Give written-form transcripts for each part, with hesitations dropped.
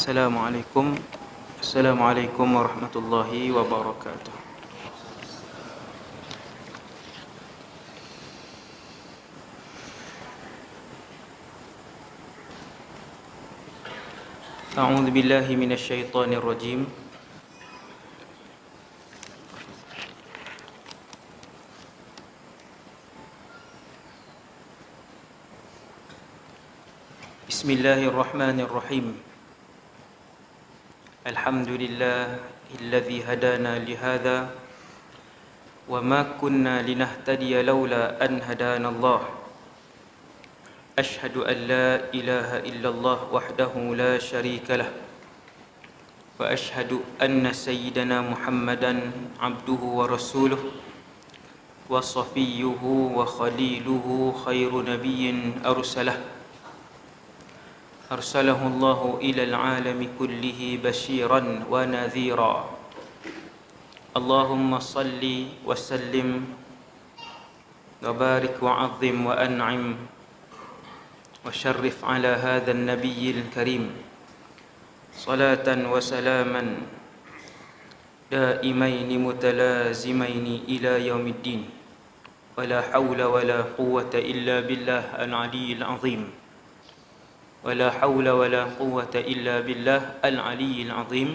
Assalamualaikum Assalamualaikum warahmatullahi wabarakatuh. A'udzu billahi minasy syaithanir rajim. Bismillahirrahmanirrahim. Alhamdulillahilladzi hadana lihadza wa ma kunna linahtadiya laula an hadanallah. Ashhadu an la ilaha illallah wahdahu la syarika lah wa ashhadu anna sayyidana Muhammadan abduhu wa rasuluh wa safiyyuhu wa khaliluhu khairu nabiyyin arsalahu Allahu ilal alami kullihi basyiran wa nadhira. Allahumma salli wa sallim wa barik wa azim wa an'im wa syarrif ala hadha an-nabiyyil karim salatan wa salaman daimaini mutalazimaini ila yaumiddin wa la hawla wa la quwwata illa billah al-aliyyil azim. ولا حول ولا قوة إلا بالله العلي العظيم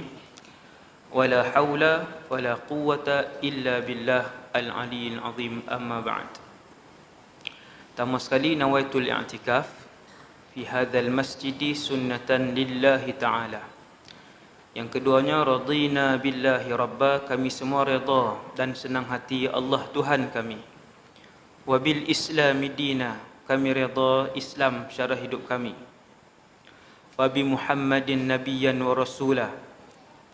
ولا حول ولا قوة إلا بالله العلي العظيم أما بعد. Pertama sekali nawaitul i'tikaf fi hadzal masjid sunnatan lillahi ta'ala. Yang keduanya radina billahi rabba, kami semua redha dan senang hati Allah Tuhan kami. Wa bil islami dina, kami redha Islam syarah hidup kami. Wa bi Muhammadin nabiyyan wa rasulah,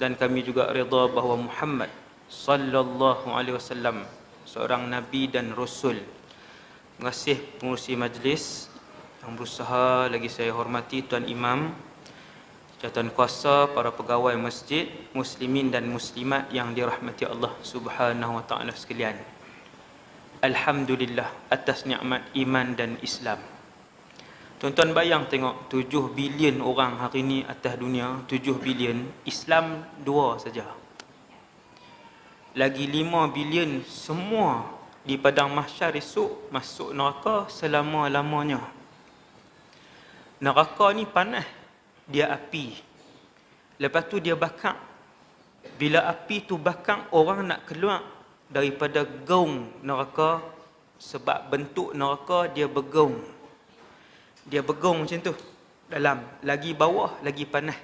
dan kami juga redha bahawa Muhammad sallallahu alaihi wasallam seorang nabi dan rasul. Terima kasih pengurusi majlis yang berusaha, lagi saya hormati Tuan Imam, jawatan kuasa, para pegawai masjid, muslimin dan muslimat yang dirahmati Allah Subhanahu wa taala sekalian. Alhamdulillah atas nikmat iman dan Islam. Tuan-tuan bayang tengok 7 bilion orang hari ni atas dunia, 7 bilion, Islam 2 saja. Lagi 5 bilion semua di padang mahsyar esok masuk neraka selama-lamanya. Neraka ni panas, dia api. Lepas tu dia bakar. Bila api tu bakar, orang nak keluar daripada gaung neraka sebab bentuk neraka dia bergaung. Dia bergong macam tu. Dalam, lagi bawah, lagi panas.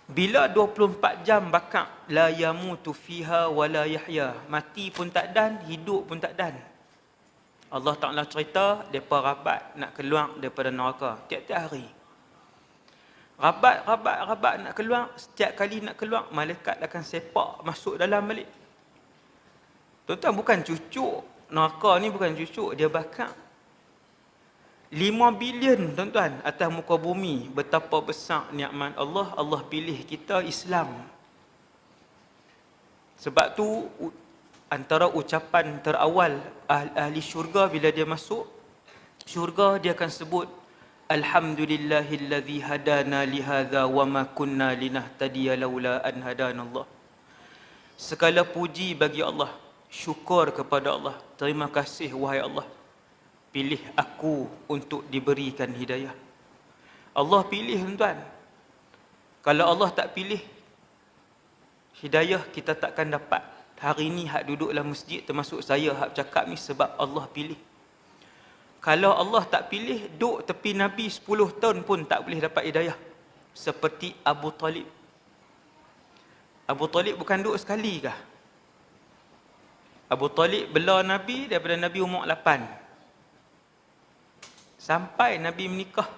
Bila 24 jam bakar, la yamutu fiha wa la yahya. Mati pun tak dan, hidup pun tak dan. Allah Ta'ala cerita, mereka rabat nak keluar daripada neraka tiap-tiap hari. Rabat nak keluar. Setiap kali nak keluar, malaikat akan sepak masuk dalam balik. Tuan-tuan, bukan cucuk. Neraka ni bukan cucuk, dia bakar. 5 bilion tuan-tuan atas muka bumi. Betapa besar nikmat Allah. Allah pilih kita Islam. Sebab tu antara ucapan terawal ahli syurga bila dia masuk syurga, dia akan sebut Alhamdulillahilladzi hadana lihadza wa ma kunna linahtadiya laula an hadanallah. Segala puji bagi Allah. Syukur kepada Allah. Terima kasih wahai Allah, pilih aku untuk diberikan hidayah. Allah pilih tuan-tuan. Kalau Allah tak pilih hidayah, kita takkan dapat. Hari ni hak duduk dalam masjid, termasuk saya hak cakap ni, sebab Allah pilih. Kalau Allah tak pilih, duduk tepi Nabi 10 tahun pun tak boleh dapat hidayah. Seperti Abu Talib. Abu Talib bukan duduk sekali kah? Abu Talib bela Nabi daripada Nabi umur 8. Sampai Nabi menikah.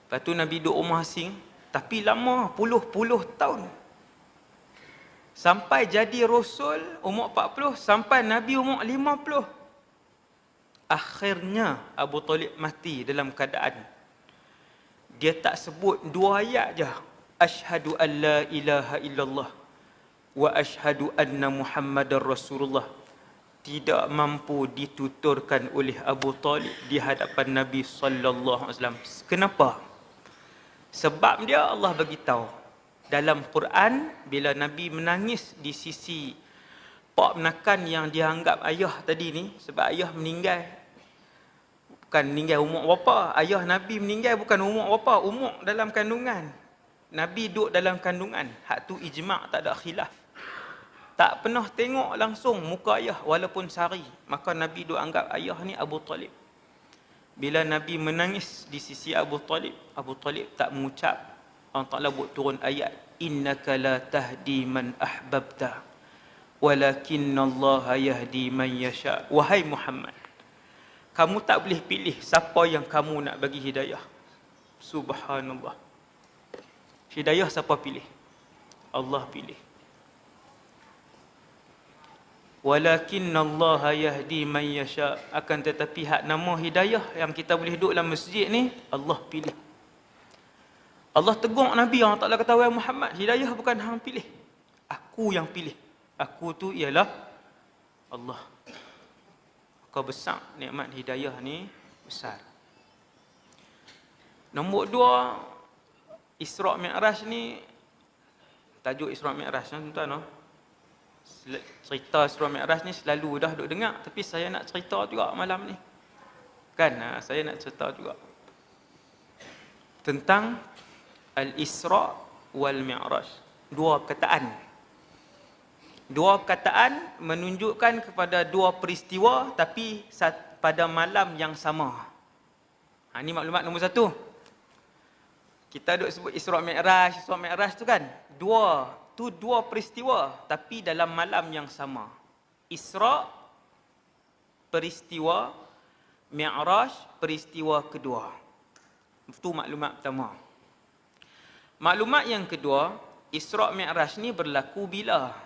Lepas tu Nabi duduk rumah asing. Tapi lama, puluh-puluh tahun. Sampai jadi Rasul umur 40. Sampai Nabi umur 50. Akhirnya Abu Talib mati dalam keadaan dia tak sebut 2 ayat je. Asyhadu an la ilaha illallah wa asyhadu anna Muhammadar Rasulullah. tidak mampu dituturkan oleh Abu Talib di hadapan Nabi sallallahu alaihi wasallam. Kenapa? Sebab dia Allah bagi tahu dalam Quran, bila Nabi menangis di sisi pak menakan yang dianggap ayah tadi ni, sebab ayah meninggal bukan meninggal umur berapa, ayah Nabi meninggal bukan umur berapa, umur dalam kandungan. Nabi duduk dalam kandungan, hak tu ijma', tak ada khilaf. Tak pernah tengok langsung muka ayah walaupun sehari. Maka Nabi duk anggap ayah ni Abu Talib. Bila Nabi menangis di sisi Abu Talib tak mengucap. Allah Ta'ala buat turun ayat. Innaka la tahdi man ahbabta. Walakinnallaha yahdi man yasha. Wahai Muhammad, kamu tak boleh pilih siapa yang kamu nak bagi hidayah. Subhanallah. Hidayah siapa pilih? Allah pilih. Walakinnallaha yahdi man yasha. Akan tetapi hak nama hidayah yang kita boleh duduk dalam masjid ni, Allah pilih. Allah tegur Nabi, Allah Ta'ala kata, wahai Muhammad, hidayah bukan hang pilih, aku yang pilih. Aku tu ialah Allah. Maka besar nikmat hidayah ni, besar. Nombor 2, Isra' Mi'raj ni, tajuk Isra' Mi'raj tuan-tuan, cerita Isra' Mi'raj ni selalu dah duk dengar, tapi saya nak cerita juga malam ni. Kan, saya nak cerita juga tentang Al-Isra' wal Mi'raj. Dua perkataan menunjukkan kepada dua peristiwa tapi pada malam yang sama. Ini maklumat nombor 1. Kita duk sebut Isra' Mi'raj tu kan, dua peristiwa tapi dalam malam yang sama. Isra' peristiwa, Mi'raj peristiwa kedua. Itu maklumat pertama. Maklumat yang kedua, Isra' Mi'raj ni berlaku bila?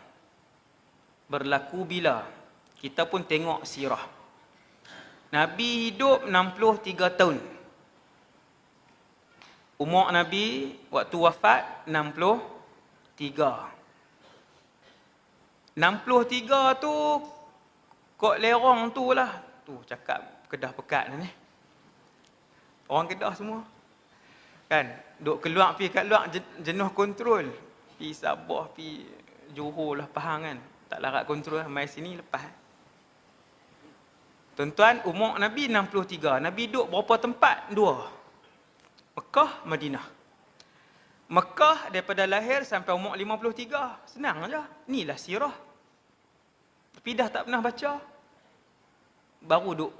Kita pun tengok sirah. Nabi hidup 63 tahun. Umur Nabi waktu wafat 63 tu kok lerong tu lah. Tu cakap Kedah Pekat ni. Orang Kedah semua. Kan, duk keluar pergi kat luar jenuh kontrol. Pergi Sabah, pergi Johor lah, Pahang kan. Tak larat kontrol, mai sini lepas. Tuan-tuan, umur Nabi 63. Nabi duduk berapa tempat? 2. Mekah, Madinah. Mekah daripada lahir sampai umur 53. Senang aja. Inilah sirah. Tapi dah tak pernah baca. Baru duk,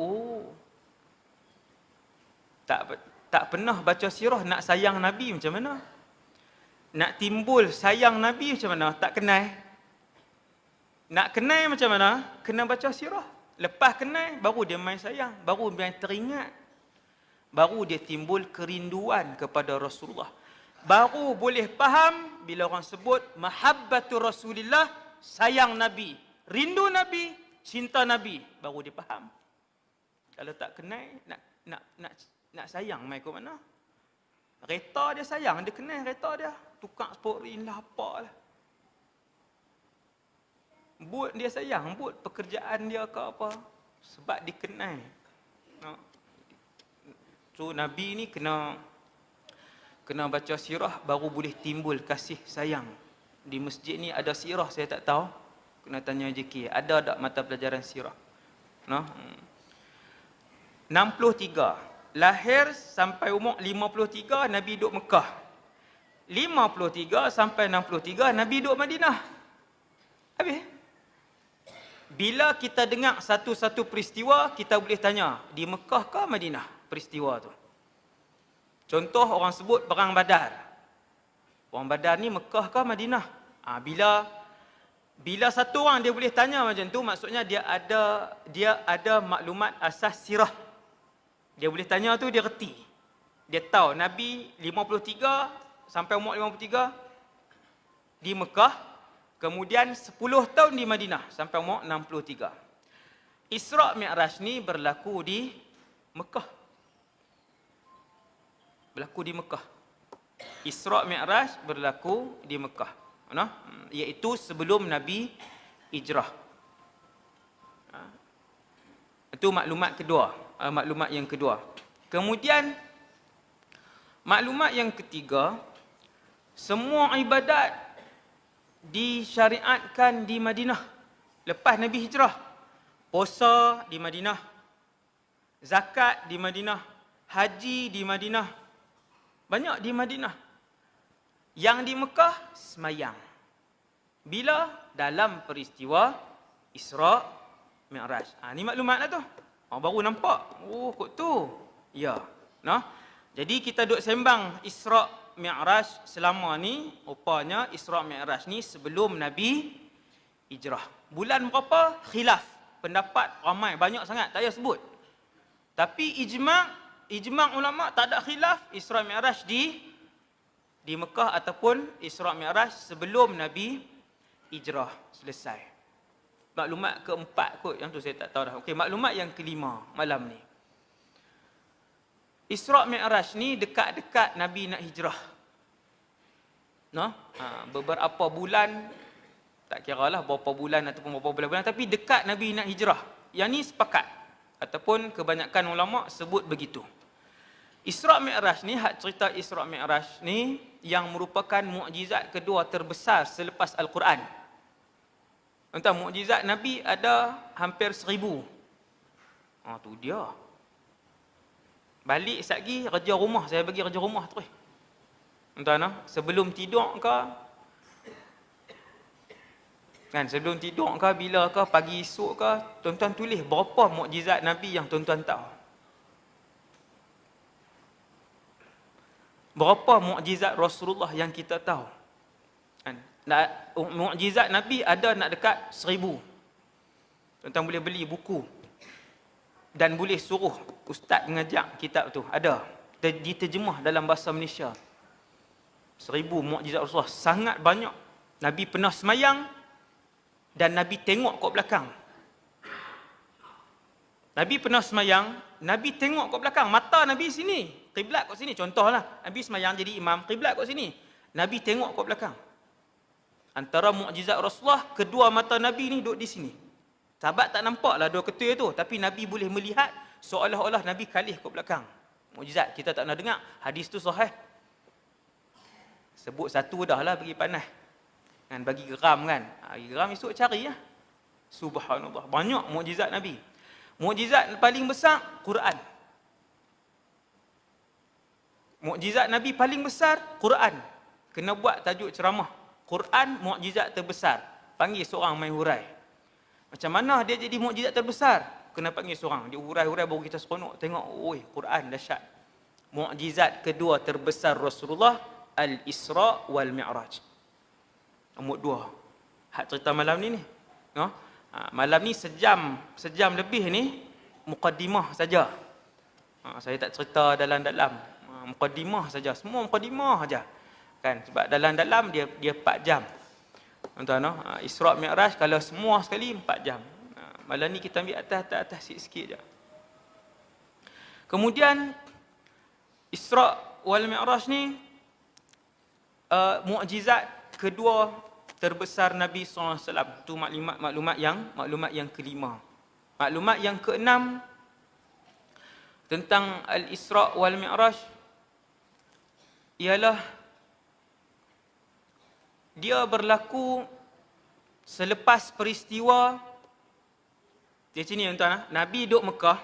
tak pernah baca sirah. Nak sayang Nabi macam mana? Nak timbul sayang Nabi macam mana? Tak kenal. Nak kenal macam mana? Kena baca sirah. Lepas kenal, baru dia main sayang. Baru dia teringat. Baru dia timbul kerinduan kepada Rasulullah. Baru boleh faham bila orang sebut mahabbatu Rasulillah, sayang Nabi. Rindu Nabi, cinta Nabi. Baru dia faham. Kalau tak kenal, nak sayang mai ke mana? Kereta dia sayang, dia kenal kereta dia. Tukar sporin lah, apalah. But dia sayang, but pekerjaan dia ke apa. Sebab dikenal. So Nabi ni kena baca sirah baru boleh timbul kasih sayang. Di masjid ni ada sirah, saya tak tahu. Kena tanya JK, ada tak mata pelajaran sirah? 63. Lahir sampai umur 53, Nabi duduk Mekah. 53 sampai 63, Nabi duduk Madinah. Habis. Bila kita dengar satu-satu peristiwa, kita boleh tanya, di Mekah ke Madinah peristiwa tu? Contoh orang sebut Perang Badar. Perang Badar ni Mekah ke Madinah? Bila satu orang dia boleh tanya macam tu, maksudnya dia ada maklumat asas sirah. Dia boleh tanya tu, dia reti. Dia tahu Nabi 53 sampai umur 53 di Mekah. Kemudian 10 tahun di Madinah sampai umur 63. Isra' Mi'raj ni berlaku di Mekah. Isra' Mi'raj berlaku di Mekah. Iaitu sebelum Nabi hijrah. Itu maklumat kedua, maklumat yang kedua. Kemudian maklumat yang ketiga, semua ibadat disyariatkan di Madinah lepas Nabi hijrah. Puasa di Madinah, zakat di Madinah, haji di Madinah, banyak di Madinah. Yang di Mekah semayang. Bila? Dalam peristiwa Isra Mi'raj. Ni maklumat lah tu. Baru nampak. Oh, kot tu. Ya. Nah. Jadi kita duk sembang Isra Mi'raj selama ni, rupanya Isra Mi'raj ni sebelum Nabi hijrah. Bulan berapa? Khilaf. Pendapat ramai, banyak sangat, tak payah sebut. Tapi ijma' ulama tak ada khilaf Isra Mi'raj di Mekah ataupun Isra Mi'raj sebelum Nabi hijrah. Selesai. Maklumat keempat kot, yang tu saya tak tahu dah. Okey, maklumat yang kelima malam ni. Isra Mi'raj ni dekat-dekat Nabi nak hijrah. Beberapa bulan, tak kira lah berapa bulan ataupun berapa bulan-bulan, tapi dekat Nabi nak hijrah. Yang ni sepakat. Ataupun kebanyakan ulama sebut begitu. Isra Mi'raj ni, hak cerita Isra Mi'raj ni yang merupakan mukjizat kedua terbesar selepas Al-Quran. Entah, mukjizat Nabi ada hampir 1000. Tu dia. Balik sekali kerja rumah, saya bagi kerja rumah terus. Entah sebelum tidur ke, kan, sebelum tidur ke, bila ke, pagi esok ke, tuan-tuan tulis berapa mukjizat Nabi yang tuan-tuan tahu. Berapa mukjizat Rasulullah yang kita tahu. Kan? Mukjizat Nabi ada nak dekat 1000. Tuan-tuan boleh beli buku. Dan boleh suruh ustaz mengajak kitab tu. Ada. Diterjemah dalam bahasa Malaysia. 1000 mukjizat Rasulullah. Sangat banyak. Nabi pernah semayang dan Nabi tengok kat belakang. Nabi pernah semayang, Nabi tengok kat belakang. Mata Nabi sini, kiblat kat sini. Contohlah, Nabi semayang jadi imam, kiblat kat sini. Nabi tengok kat belakang. Antara mukjizat Rasulullah, kedua mata Nabi ni duduk di sini. Sahabat tak nampak lah dua ketua tu, tapi Nabi boleh melihat seolah-olah Nabi kalih kat belakang. Mukjizat, kita tak nak dengar. Hadis tu sahih. Sebut satu dah lah bagi panas. Kan, bagi geram kan. Geram esok cari lah. Subhanallah. Banyak mukjizat Nabi. Mukjizat paling besar, Quran. Mukjizat Nabi paling besar, Quran. Kena buat tajuk ceramah. Quran, mukjizat terbesar. Panggil seorang main hurai. Macam mana dia jadi mukjizat terbesar? Kena panggil seorang. Dia hurai-hurai baru kita seronok. Tengok, oi, Quran dahsyat. Mukjizat kedua terbesar Rasulullah, Al-Isra wal Mi'raj. Nombor 2. Hak cerita malam ni. Malam ni sejam lebih ni muqaddimah saja. Saya tak cerita dalam-dalam. Muqaddimah saja, semua muqaddimah saja. Kan, sebab dalam-dalam dia 4 jam. Tuan-tuan, Isra Mi'raj kalau semua sekali 4 jam. Malam ni kita ambil atas sikit-sikit je. Kemudian Isra wal Mi'raj ni mukjizat kedua terbesar Nabi SAW. Itu maklumat yang kelima. Maklumat yang keenam tentang Al-Isra wal Mi'raj ialah dia berlaku selepas peristiwa di sini, tuan-tuan. Nabi duduk Mekah.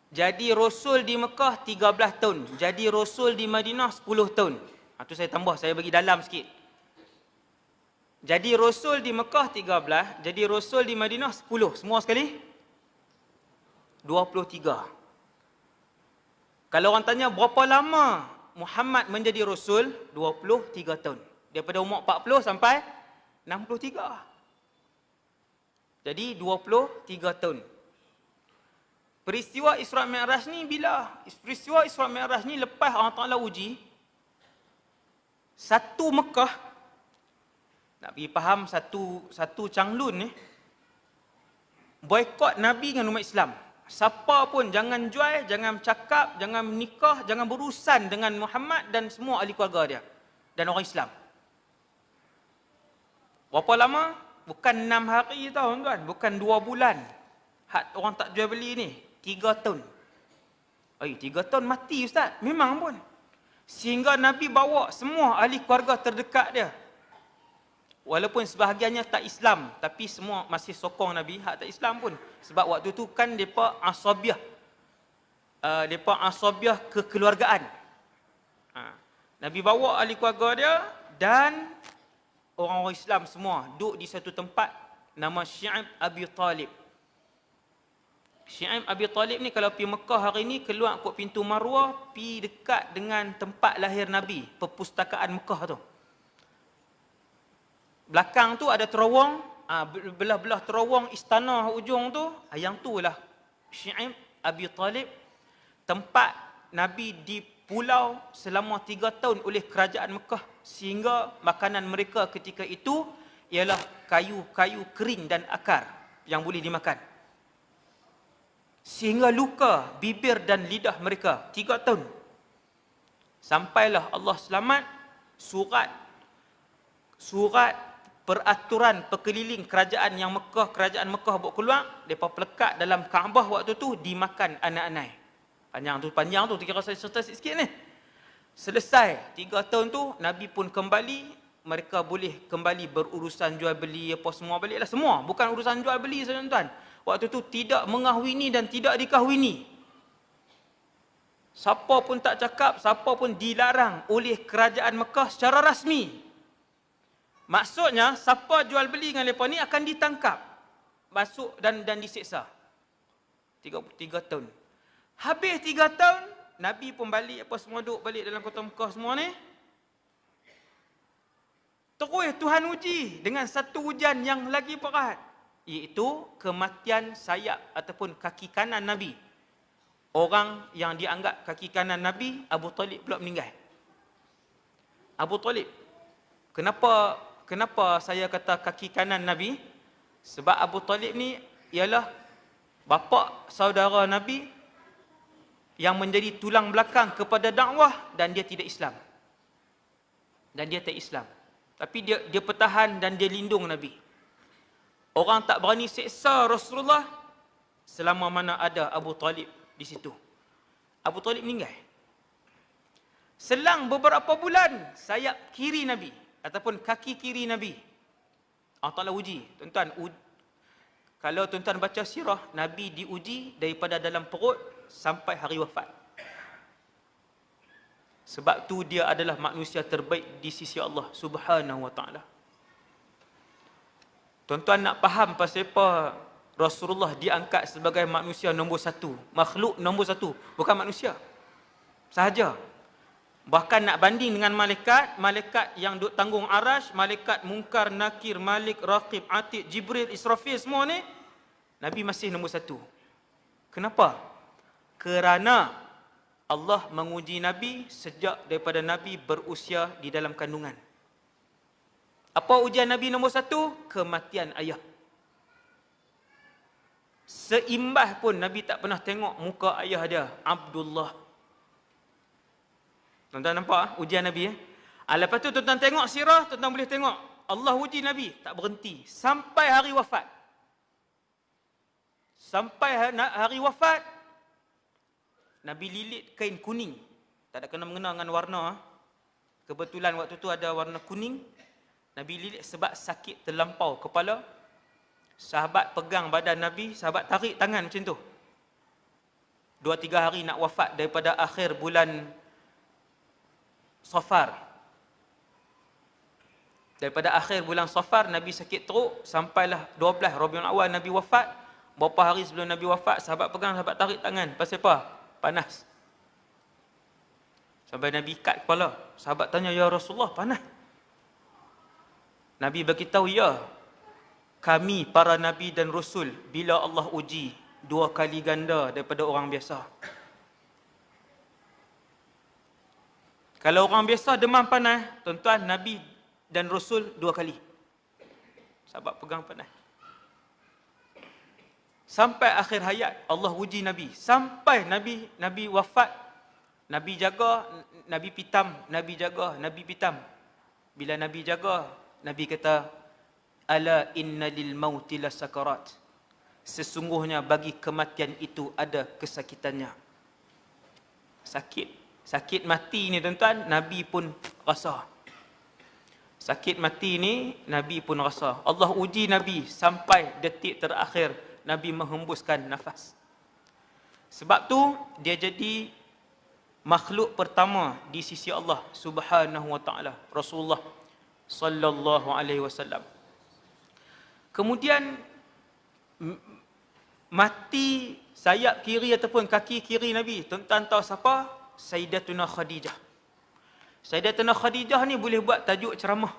Jadi Rasul di Mekah 13 tahun. Jadi Rasul di Madinah 10 tahun. Itu saya tambah, saya bagi dalam sikit. Jadi Rasul di Mekah 13, jadi Rasul di Madinah 10. Semua sekali 23. Kalau orang tanya berapa lama Muhammad menjadi Rasul, 23 tahun. Daripada umur 40 sampai 63. Jadi 23 tahun. Peristiwa Isra Mi'raj ni bila? Peristiwa Isra Mi'raj ni lepas Allah Ta'ala uji satu Mekah. Nak pergi faham satu Changlun ni, boikot Nabi dengan umat Islam. Siapa pun jangan jual, jangan cakap, jangan menikah, jangan berurusan dengan Muhammad dan semua ahli keluarga dia dan orang Islam. Berapa lama? Bukan 6 hari tau, tuan. Bukan 2 bulan. Hak orang tak jual beli ni 3 tahun. 3 tahun mati ustaz. Memang pun. Sehingga Nabi bawa semua ahli keluarga terdekat dia. Walaupun sebahagiannya tak Islam, tapi semua masih sokong Nabi, hak tak Islam pun. Sebab waktu tu kan mereka asabiah. Mereka asabiah kekeluargaan. Nabi bawa ahli keluarga dia dan orang-orang Islam semua duduk di satu tempat nama Syi'ab Abi Talib. Syi'ab Abi Talib ni kalau pergi Mekah hari ni, keluar kot pintu Marwah, pergi dekat dengan tempat lahir Nabi, perpustakaan Mekah tu. Belakang tu ada terowong, belah-belah terowong istana ujung tu, yang tu lah Syi'ab Abi Talib, tempat Nabi di pulau selama 3 tahun oleh kerajaan Mekah, sehingga makanan mereka ketika itu ialah kayu-kayu kering dan akar yang boleh dimakan. Sehingga luka bibir dan lidah mereka 3 tahun. Sampailah Allah selamat, surat peraturan perkeliling kerajaan Mekah buat keluar, depa pelekat dalam Kaabah waktu tu, dimakan anak-anak. Panjang tu kira saya cerita sikit ni. Selesai 3 tahun tu, Nabi pun kembali, mereka boleh kembali berurusan jual beli apa semua baliklah semua, bukan urusan jual beli saja tuan. Waktu tu tidak mengahwini dan tidak dikahwini. Siapa pun tak cakap, siapa pun dilarang oleh kerajaan Mekah secara rasmi. Maksudnya, siapa jual beli dengan mereka ni akan ditangkap, masuk dan disiksa. 3 tahun. Habis 3 tahun, Nabi pun balik, apa semua duduk balik dalam kota Mekah semua ni. Terus Tuhan uji dengan satu ujian yang lagi berat, iaitu kematian sayap ataupun kaki kanan Nabi. Orang yang dianggap kaki kanan Nabi, Abu Talib pula meninggal. Abu Talib. Kenapa saya kata kaki kanan Nabi? Sebab Abu Talib ni ialah bapa saudara Nabi yang menjadi tulang belakang kepada dakwah, dan dia tidak Islam. Dan dia tak Islam. Tapi dia pertahan dan dia lindung Nabi. Orang tak berani seksa Rasulullah selama mana ada Abu Talib di situ. Abu Talib meninggal. Selang beberapa bulan, sayap kiri Nabi ataupun kaki kiri Nabi, Allah Ta'ala uji. Tuan-tuan, kalau tuan-tuan baca sirah, Nabi diuji daripada dalam perut sampai hari wafat. Sebab tu dia adalah manusia terbaik di sisi Allah Subhanahu Wa Ta'ala. Tuan-tuan nak faham pasal apa Rasulullah diangkat sebagai manusia nombor 1, makhluk nombor 1, bukan manusia sahaja. Bahkan nak banding dengan malaikat yang duk tanggung arash, malaikat Munkar, Nakir, Malik, Raqib, Atid, Jibril, Israfil semua ni, Nabi masih nombor 1. Kenapa? Kerana Allah menguji Nabi sejak daripada Nabi berusia di dalam kandungan. Apa ujian Nabi nombor 1? Kematian ayah. Seimbah pun Nabi tak pernah tengok muka ayah dia, Abdullah. Tuan-tuan nampak ujian Nabi? Lepas tu tuan-tuan tengok sirah, tuan-tuan boleh tengok Allah uji Nabi, tak berhenti sampai hari wafat. Sampai hari wafat, Nabi lilit kain kuning. Tak ada kena-mengena dengan warna. Kebetulan waktu tu ada warna kuning. Nabi lilit sebab sakit terlampau kepala. Sahabat pegang badan Nabi, sahabat tarik tangan macam tu. 2-3 hari nak wafat daripada akhir bulan Safar. Daripada akhir bulan Safar, Nabi sakit teruk. Sampailah 12 Rabiul Awal Nabi wafat. Berapa hari sebelum Nabi wafat, sahabat pegang, sahabat tarik tangan. Pasal apa? Panas. Sampai Nabi ikat kepala. Sahabat tanya, ya Rasulullah, panas? Nabi beritahu, ya, kami para Nabi dan Rasul, bila Allah uji, 2 kali ganda daripada orang biasa. Kalau orang biasa demam panas, tuan-tuan, Nabi dan Rasul 2 kali. Sahabat pegang panas. Sampai akhir hayat, Allah uji Nabi. Sampai Nabi wafat, Nabi jaga, Nabi pitam, Nabi jaga, Nabi pitam. Bila Nabi jaga, Nabi kata, ala inna lil mauti lasakarat. Sesungguhnya bagi kematian itu ada kesakitannya. Sakit mati ni tuan-tuan, Nabi pun rasa. Sakit mati ni Nabi pun rasa. Allah uji Nabi sampai detik terakhir Nabi menghembuskan nafas. Sebab tu dia jadi makhluk pertama di sisi Allah Subhanahu wa taala, Rasulullah sallallahu alaihi wasallam. Kemudian mati sayap kiri ataupun kaki kiri Nabi. Tuan-tuan tahu siapa? Sayyidatuna Khadijah. Sayyidatuna Khadijah ni boleh buat tajuk ceramah.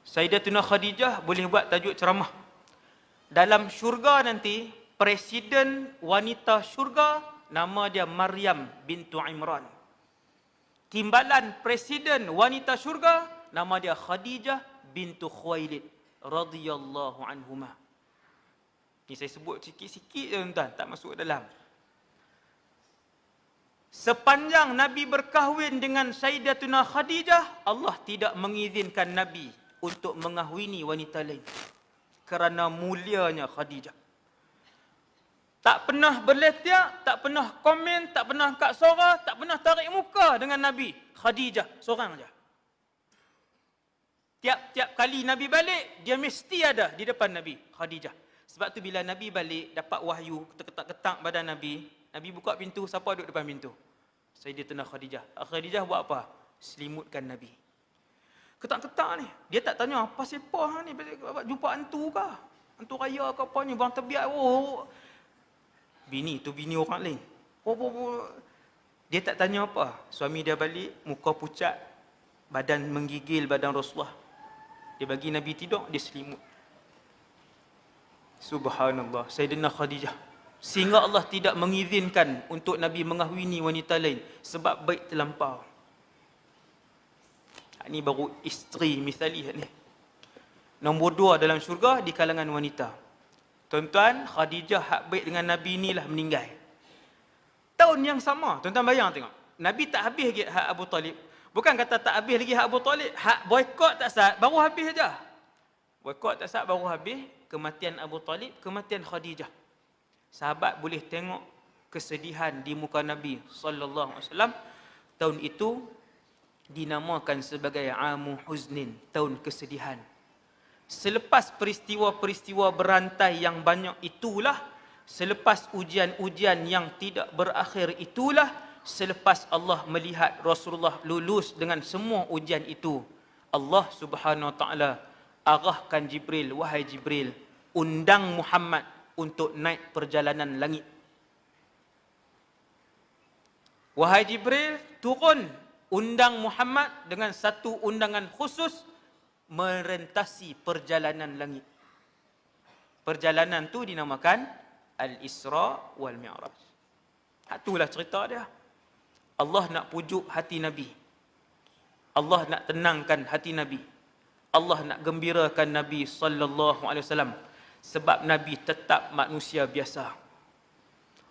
Sayyidatuna Khadijah boleh buat tajuk ceramah. Dalam syurga nanti, presiden wanita syurga nama dia Maryam bintu Imran. Timbalan presiden wanita syurga nama dia Khadijah bintu Khuwailid radhiyallahu anhuma. Ni saya sebut sikit-sikit je tuan-tuan, tak masuk dalam. Sepanjang Nabi berkahwin dengan Sayyidatuna Khadijah, Allah tidak mengizinkan Nabi untuk mengahwini wanita lain. Kerana mulianya Khadijah. Tak pernah berletiak, tak pernah komen, tak pernah angkat suara, tak pernah tarik muka dengan Nabi. Khadijah, seorang je. Tiap-tiap kali Nabi balik, dia mesti ada di depan Nabi, Khadijah. Sebab tu bila Nabi balik, dapat wahyu, ketak-ketak badan Nabi, Nabi buka pintu, siapa duduk depan pintu? Sayyidatuna Khadijah. Khadijah buat apa? Selimutkan Nabi. Ketak-ketak ni. Dia tak tanya, apa siapa ni? Jumpa hantu ke? Hantu raya ke apa ni? Bang terbiak. Oh. Bini, tu bini orang lain. Dia tak tanya apa. Suami dia balik, muka pucat, badan menggigil badan Rasulullah. Dia bagi Nabi tidur, dia selimut. Subhanallah. Sayyidina Khadijah. Sehingga Allah tidak mengizinkan untuk Nabi mengahwini wanita lain. Sebab baik terlampau. Ini baru isteri misali ni. Nombor 2 dalam syurga di kalangan wanita. Tuan-tuan, Khadijah hak baik dengan Nabi inilah meninggal. Tahun yang sama, tuan-tuan bayang tengok. Nabi tak habis lagi hak Abu Talib. Bukan kata tak habis lagi hak Abu Talib, hak boykot tak sah, baru habis saja. Boykot tak sah, baru habis. Kematian Abu Talib, kematian Khadijah. Sahabat boleh tengok kesedihan di muka Nabi sallallahu alaihi wasallam. Tahun itu dinamakan sebagai Amu Huznin, tahun kesedihan. Selepas peristiwa-peristiwa berantai yang banyak itulah, selepas ujian-ujian yang tidak berakhir itulah, selepas Allah melihat Rasulullah lulus dengan semua ujian itu, Allah Subhanahu wa taala arahkan Jibril, wahai Jibril, undang Muhammad untuk naik perjalanan langit. Wahai Jibril, turun, undang Muhammad dengan satu undangan khusus merentasi perjalanan langit. Perjalanan tu dinamakan Al-Isra wal Mi'raj. Itulah cerita dia. Allah nak pujuk hati Nabi. Allah nak tenangkan hati Nabi. Allah nak gembirakan Nabi sallallahu alaihi wasallam, sebab Nabi tetap manusia biasa.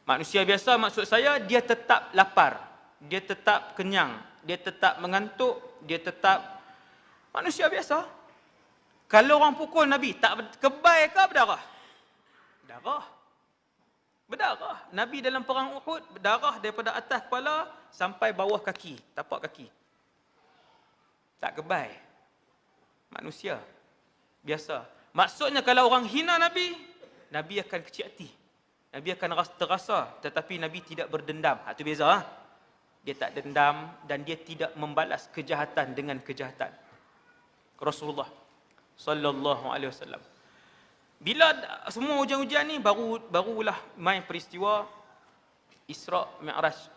Manusia biasa maksud saya dia tetap lapar, dia tetap kenyang, dia tetap mengantuk, dia tetap manusia biasa. Kalau orang pukul Nabi, tak kebal ke berdarah? Berdarah. Nabi dalam perang Uhud berdarah daripada atas kepala sampai bawah kaki, tapak kaki. Tak kebal. Manusia biasa. Maksudnya kalau orang hina Nabi, Nabi akan kecil hati. Nabi akan terasa, tetapi Nabi tidak berdendam. Itu beza. Dia tak dendam dan dia tidak membalas kejahatan dengan kejahatan. Rasulullah sallallahu alaihi wasallam. Bila semua ujian-ujian ni barulah main peristiwa Isra Mi'raj.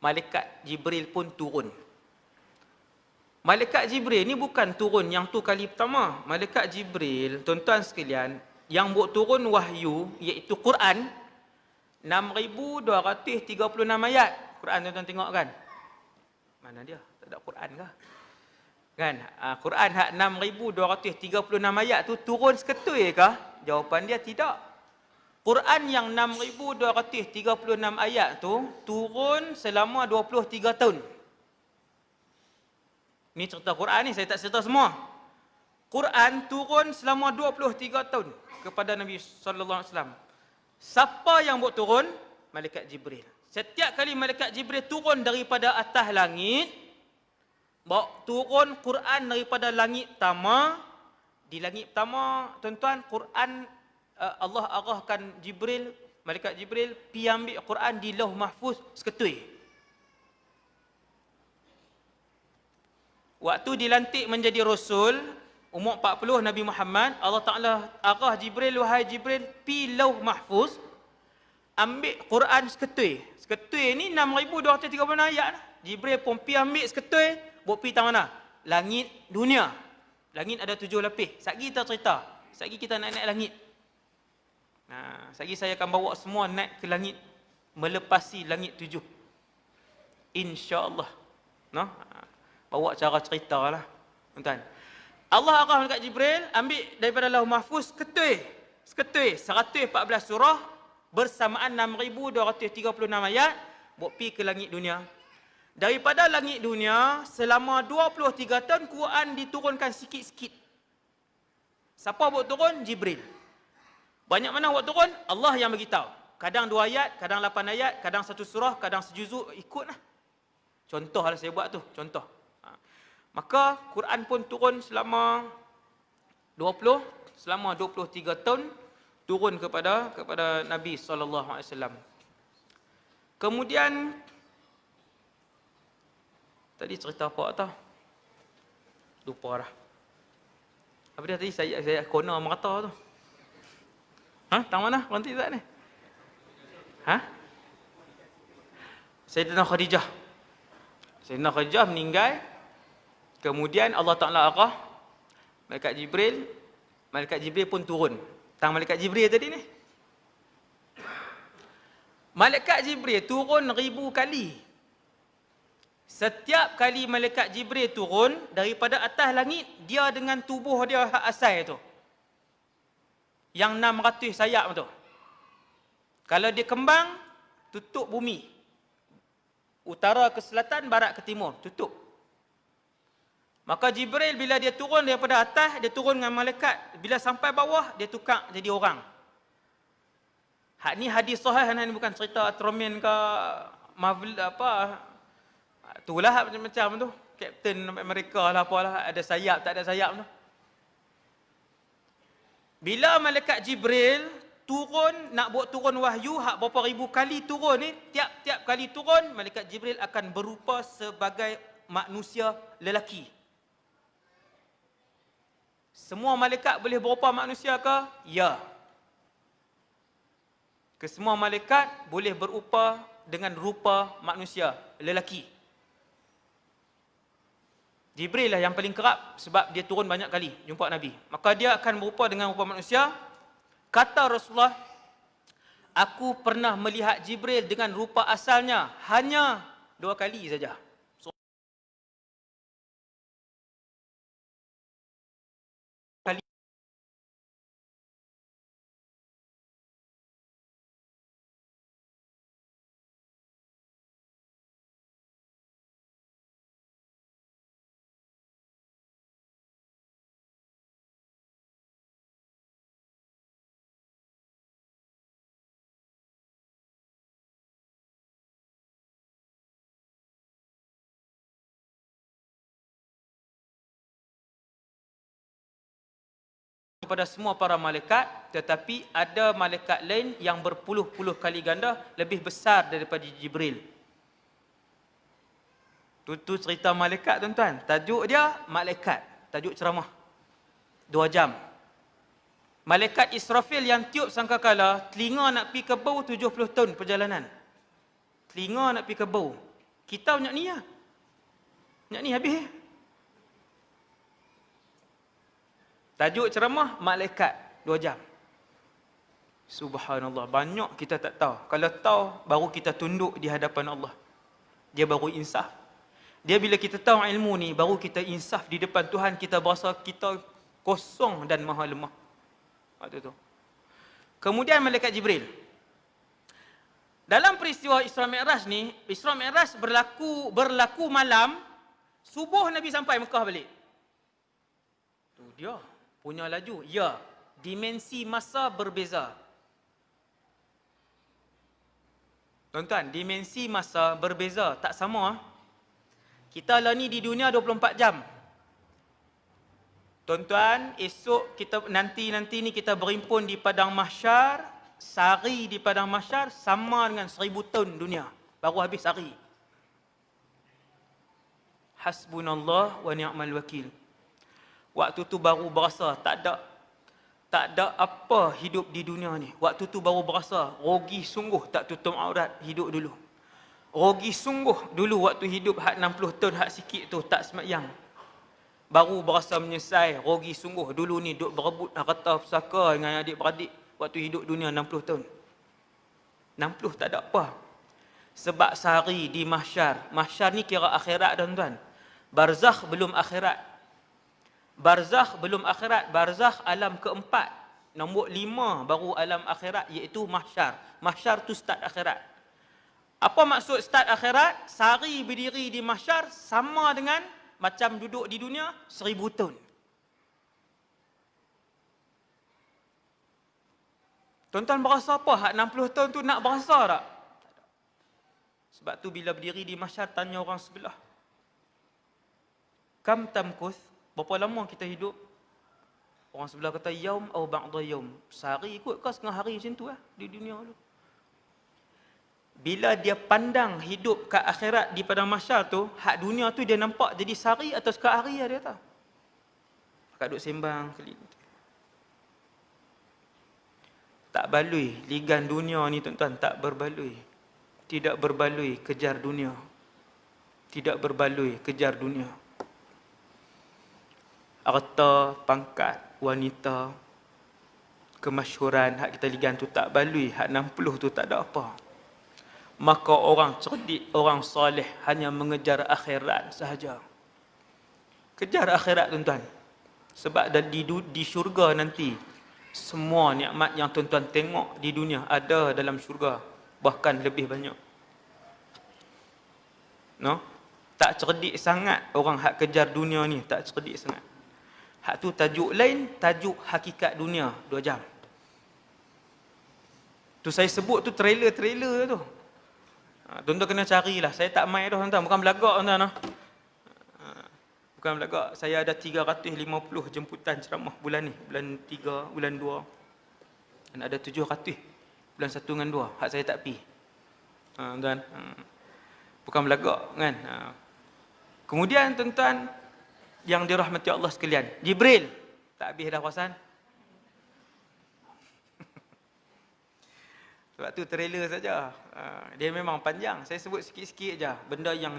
Malaikat Jibril pun turun. Malaikat Jibril ni bukan turun yang tu kali pertama. Malaikat Jibril, tuan-tuan sekalian, yang buat turun wahyu iaitu Quran 6236 ayat. Quran tuan-tuan tengok kan? Mana dia? Tak ada Quran ke? Kan? Quran hak 6236 ayat tu turun seketui ke? Jawapan dia tidak. Quran yang 6236 ayat tu turun selama 23 tahun. Ni cerita Quran ni, saya tak cerita semua. Quran turun selama 23 tahun kepada Nabi sallallahu alaihi wasallam. Siapa yang buat turun? Malaikat Jibril. Setiap kali malaikat Jibril turun daripada atas langit, bawa turun Quran daripada langit pertama. Di langit pertama, tuan-tuan, Quran Allah arahkan Jibril, malaikat Jibril pi ambil Quran di Lauh Mahfuz seketui. Waktu dilantik menjadi rasul, umur 40 Nabi Muhammad, Allah Taala arah Jibril, wahai Jibril, pi Lauh Mahfuz, ambil Quran seketui. Seketui ni 6236 ayat lah. Jibril pun pi ambil seketui, buat pi tang mana? Langit dunia. Langit ada 7 lapis. Satgi kita cerita. Satgi kita nak naik langit. Nah, satgi saya akan bawa semua naik ke langit, melepasi langit 7. InsyaAllah. No? Bawa cara cerita lah. Tuan-tuan. Allah arah dekat Jibril, ambil daripada Lauh Mahfuz, seketui 114 surah bersamaan 6236 ayat, buat pi ke langit dunia. Daripada langit dunia, selama 23 tahun Quran diturunkan sikit-sikit. Siapa buat turun? Jibril. Banyak mana buat turun? Allah yang beritahu. Kadang 2 ayat, kadang 8 ayat, kadang 1 surah, kadang sejuzuk, ikutlah. Contoh lah saya buat tu, contoh. Maka Quran pun turun selama 23 tahun turun kepada Nabi SAW. Kemudian tadi cerita apa tau? Lupa dah. Apa dia tadi? Saya kona merata tu. Tang mana? Berhenti tak ni? Sayyidina Khadijah. Sayyidina Khadijah meninggal. Kemudian Allah Ta'ala arah Malaikat Jibril. Malaikat Jibril pun turun. Tang Malaikat Jibril tadi ni. Malaikat Jibril turun 1000 kali. Setiap kali Malaikat Jibril turun daripada atas langit, dia dengan tubuh dia hak asal tu, yang 600 sayap tu. Kalau dia kembang, tutup bumi. Utara ke selatan, barat ke timur, tutup. Maka Jibril bila dia turun daripada atas, dia turun dengan malaikat. Bila sampai bawah, dia tukar jadi orang. Hak ni hadis sahih, ni bukan cerita Atromian ke Marvel apa. Itulah macam tu. Captain Amerika lah apalah, ada sayap tak ada sayap tu. Bila malaikat Jibril turun, nak buat turun wahyu, hak berapa ribu kali turun ni, tiap-tiap kali turun, malaikat Jibril akan berupa sebagai manusia lelaki. Semua malaikat boleh berupa manusia ke? Ya. Kesemua malaikat boleh berupa dengan rupa manusia lelaki. Jibril lah yang paling kerap sebab dia turun banyak kali jumpa Nabi. Maka dia akan berupa dengan rupa manusia. Kata Rasulullah, aku pernah melihat Jibril dengan rupa asalnya hanya 2 kali saja. Kepada semua para malaikat, tetapi ada malaikat lain yang berpuluh-puluh kali ganda lebih besar daripada Jibril. Itu cerita malaikat, tuan-tuan. Tajuk dia malaikat, tajuk ceramah 2 jam. Malaikat Israfil yang tiup sangkakala, telinga nak pi ke bau 70 tahun perjalanan. Telinga nak pi ke bau. Kita banyak ni lah. Banyak ni habis. Tajuk ceramah malaikat 2 jam. Subhanallah, banyak kita tak tahu. Kalau tahu, baru kita tunduk di hadapan Allah. Dia baru insaf. Dia bila kita tahu ilmu ni, baru kita insaf di depan Tuhan, kita berasa kita kosong dan maha lemah. Waktu tu. Kemudian malaikat Jibril. Dalam peristiwa Isra Mi'raj ni, Isra Mi'raj berlaku malam, subuh Nabi sampai Mekah balik. Tu dia punya laju. Ya, dimensi masa berbeza. Tuan-tuan, dimensi masa berbeza, tak sama. Kita lah ni di dunia 24 jam. Tuan-tuan, esok kita nanti ni kita berimpun di padang mahsyar. Sehari di padang mahsyar sama dengan 1000 tahun dunia. Baru habis hari. Hasbunallah wa ni'mal wakil. Waktu tu baru berasa tak ada apa hidup di dunia ni. Waktu tu baru berasa rugi sungguh tak tutup aurat hidup dulu. Rugi sungguh dulu waktu hidup hak 60 tahun hak sikit tu tak sembahyang. Baru berasa menyesal, rugi sungguh dulu ni duk berebut harta pusaka dengan adik-beradik waktu hidup dunia 60 tahun. 60 tak ada apa. Sebab sehari di mahsyar. Mahsyar ni kira akhirat tuan-tuan. Barzakh belum akhirat. Barzakh belum akhirat. Barzakh alam keempat. Nombor 5 baru alam akhirat, iaitu mahsyar. Mahsyar tu start akhirat. Apa maksud start akhirat? Sehari berdiri di mahsyar sama dengan macam duduk di dunia 1000 tahun. Tuan-tuan berasa apa? Hak 60 tahun tu nak berasa tak? Sebab tu bila berdiri di mahsyar tanya orang sebelah. Kam tamkuth? Berapa lama kita hidup? Orang sebelah kata yaum atau ba'da yaum. Sehari ikut ke setengah hari macam tu lah di dunia tu. Bila dia pandang hidup ke akhirat di padang mahsyar tu, hak dunia tu dia nampak jadi sehari atau sekali hari dia tahu. Akak duduk sembang kali. Tak balui ligan dunia ni tuan-tuan, tak berbaloi. Tidak berbaloi kejar dunia. Tidak berbaloi kejar dunia. Harta, pangkat, wanita, kemasyhuran, hak kita ligan tu tak baloi, hak 60 tu tak ada apa. Maka orang cerdik, orang soleh hanya mengejar akhirat sahaja. Kejar akhirat tuan-tuan. Sebab di syurga nanti, semua nikmat yang tuan-tuan tengok di dunia ada dalam syurga. Bahkan lebih banyak. No? Tak cerdik sangat orang hak kejar dunia ni. Tak cerdik sangat. Hak tu tajuk lain, tajuk hakikat dunia. 2 jam. Tu saya sebut tu trailer tu. Tuan-tuan kena carilah. Saya tak main dah tuan-tuan. Bukan belagak tuan-tuan. Bukan belagak. Saya ada 350 jemputan ceramah bulan ni. Bulan 3, bulan 2. Dan ada 700 bulan 1 dengan 2. Hak saya tak pi. Tuan-tuan. Bukan belagak kan. Kemudian tuan-tuan yang dirahmati Allah sekalian. Jibril. Tak habis dah perasan. Sebab tu trailer saja. Dia memang panjang. Saya sebut sikit-sikit aja benda yang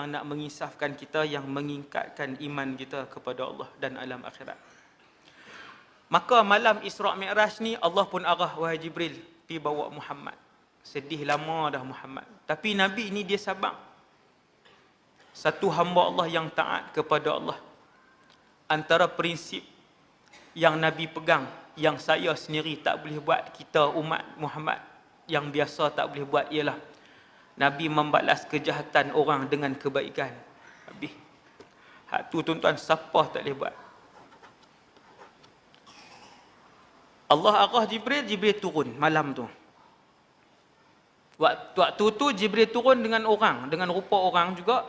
nak mengisafkan kita, yang mengingkatkan iman kita kepada Allah dan alam akhirat. Maka malam Isra' Mi'raj ni Allah pun arah, wahai Jibril, pi bawa Muhammad. Sedih lama dah Muhammad. Tapi Nabi ni dia sabar. Satu hamba Allah yang taat kepada Allah. Antara prinsip yang Nabi pegang, yang saya sendiri tak boleh buat, kita umat Muhammad yang biasa tak boleh buat, ialah Nabi membalas kejahatan orang dengan kebaikan. Habis. Hak tu tuan-tuan, siapa tak boleh buat. Allah arah Jibril, Jibril turun malam tu. Waktu tu Jibril turun dengan orang, dengan rupa orang juga,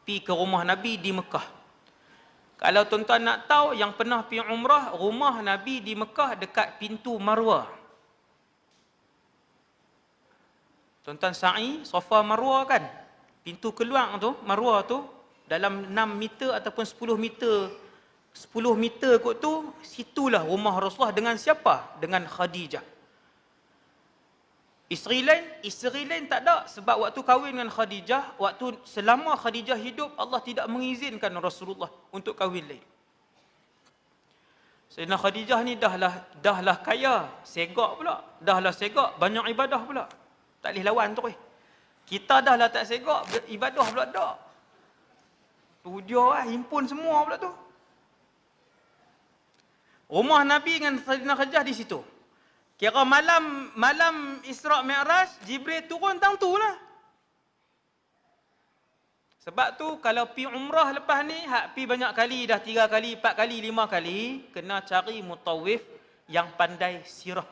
pi ke rumah Nabi di Mekah. Kalau tuan-tuan nak tahu, yang pernah pi umrah, rumah Nabi di Mekah dekat pintu Marwah. Tuan-tuan sa'i, Safa Marwah kan? Pintu keluar tu, Marwah tu, dalam 6 meter ataupun 10 meter. 10 meter kot tu, situlah rumah Rasulullah dengan siapa? Dengan Khadijah. Isteri lain tak ada. Sebab waktu kahwin dengan Khadijah, waktu selama Khadijah hidup, Allah tidak mengizinkan Rasulullah untuk kahwin lain. Sayyidina Khadijah ni dahlah kaya, segak pula. Dahlah segak, banyak ibadah pula. Tak boleh lawan tu. Kita dahlah tak segak, ibadah pula tak. Tu dia lah, himpun semua pula tu. Rumah Nabi dengan Sayyidina Khadijah di situ. Kira malam Isra' Mi'raj, Jibril turun tang tu lah. Sebab tu kalau pi umrah lepas ni, hak pi banyak kali dah, 3 kali, 4 kali, 5 kali, kena cari mutawif yang pandai sirah.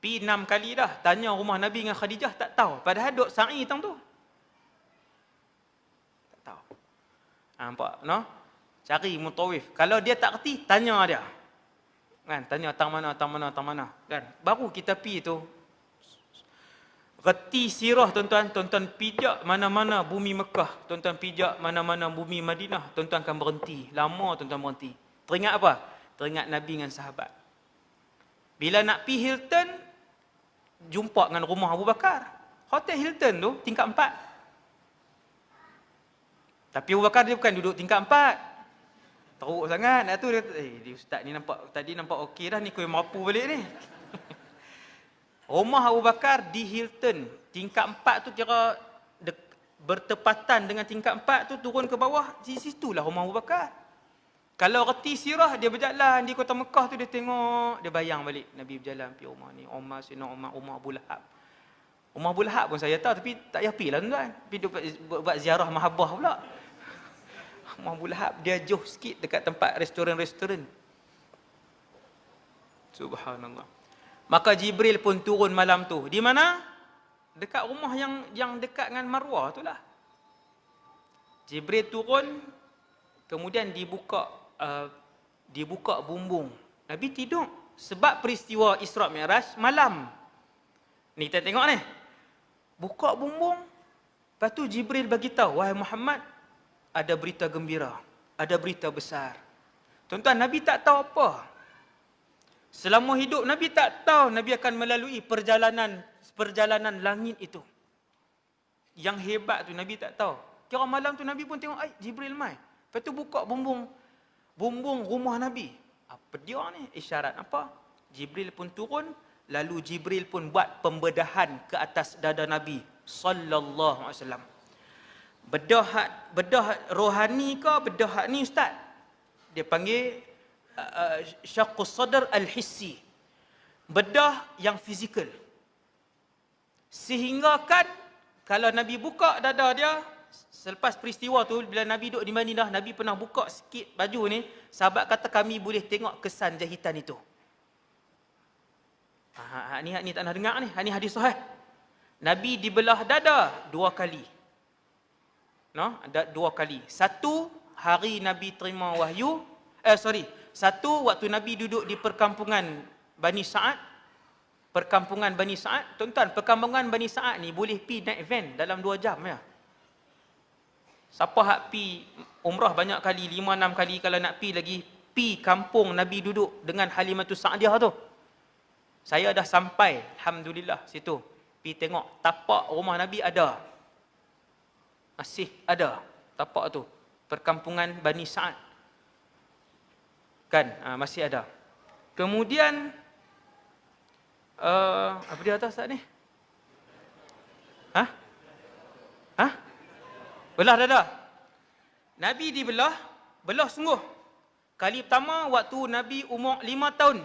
Pi 6 kali dah, tanya rumah Nabi dengan Khadijah, tak tahu. Padahal duk sa'i tang tu. Tak tahu. Nampak, no? Cari mutawif. Kalau dia tak kerti, tanya dia. Kan, tanya tang mana, tang mana, tang mana. Kan, baru kita pi tu. Reti sirah tuan-tuan, tuan-tuan pijak mana-mana bumi Mekah, tuan-tuan pijak mana-mana bumi Madinah, tuan-tuan akan berhenti. Lama tuan-tuan berhenti. Teringat apa? Teringat Nabi dengan sahabat. Bila nak pi Hilton, jumpa dengan rumah Abu Bakar. Hotel Hilton tu tingkat 4. Tapi Abu Bakar dia bukan duduk tingkat 4. Teruk sangat. Dah tu dia ustaz ni nampak tadi nampak okey dah ni, kau mampu balik ni. Rumah Abu Bakar di Hilton, tingkat 4 tu kira bertepatan dengan tingkat 4 tu, turun ke bawah, di situlah rumah Abu Bakar. Kalau reti sirah, dia berjalan di kota Mekah tu, dia tengok, dia bayang balik Nabi berjalan pergi rumah ni, Umar, Sina Umar, rumah Abu Lahab. Rumah Abu Lahab pun saya tahu, tapi tak payah pergi lah tuan-tuan. Pergi buat ziarah mahabbah pula. Rumah Abu Lahab, dia jauh sikit dekat tempat restoran-restoran. Subhanallah. Maka Jibril pun turun malam tu. Di mana? Dekat rumah yang dekat dengan Marwah tu lah. Jibril turun, kemudian dibuka bumbung. Nabi tidur. Sebab peristiwa Isra' Mi'raj malam. Ni kita tengok ni. Buka bumbung. Lepas tu Jibril bagi tahu, wahai Muhammad, ada berita gembira. Ada berita besar. Tuan-tuan, Nabi tak tahu apa. Selama hidup Nabi tak tahu Nabi akan melalui perjalanan langit itu. Yang hebat tu Nabi tak tahu. Kira malam tu Nabi pun tengok, Jibril mai. Lepas tu buka bumbung rumah Nabi. Apa dia ni? Isyarat apa? Jibril pun turun, lalu Jibril pun buat pembedahan ke atas dada Nabi sallallahu alaihi wasallam. Bedah rohani ke bedah hak ni ustaz? Dia panggil syaqqus sadr al-hissi. Bedah yang fizikal. Sehingga kan kalau Nabi buka dada dia, selepas peristiwa tu, bila Nabi duduk di Madinah, Nabi pernah buka sikit baju ni, sahabat kata kami boleh tengok kesan jahitan itu. Ni tak nak dengar ni. Ni hadis sahih. Nabi dibelah dada 2 kali. No, ada 2 kali. Satu hari Nabi terima wahyu, satu waktu Nabi duduk di perkampungan Bani Sa'ad. Perkampungan Bani Sa'ad, tuan-tuan, perkampungan Bani Sa'ad ni boleh pi naik van dalam 2 jam ya. Siapa hak pi umrah banyak kali, 5-6 kali, kalau nak pi lagi, pi kampung Nabi duduk dengan Halimatus Sa'diyah tu. Saya dah sampai, alhamdulillah, situ. Pi tengok tapak rumah Nabi ada. Masih ada tapak tu. Perkampungan Bani Sa'ad. Kan, masih ada. Kemudian apa dia atas saat ni? Belah dada. Nabi dibelah, belah sungguh. Kali pertama waktu Nabi umur 5 tahun.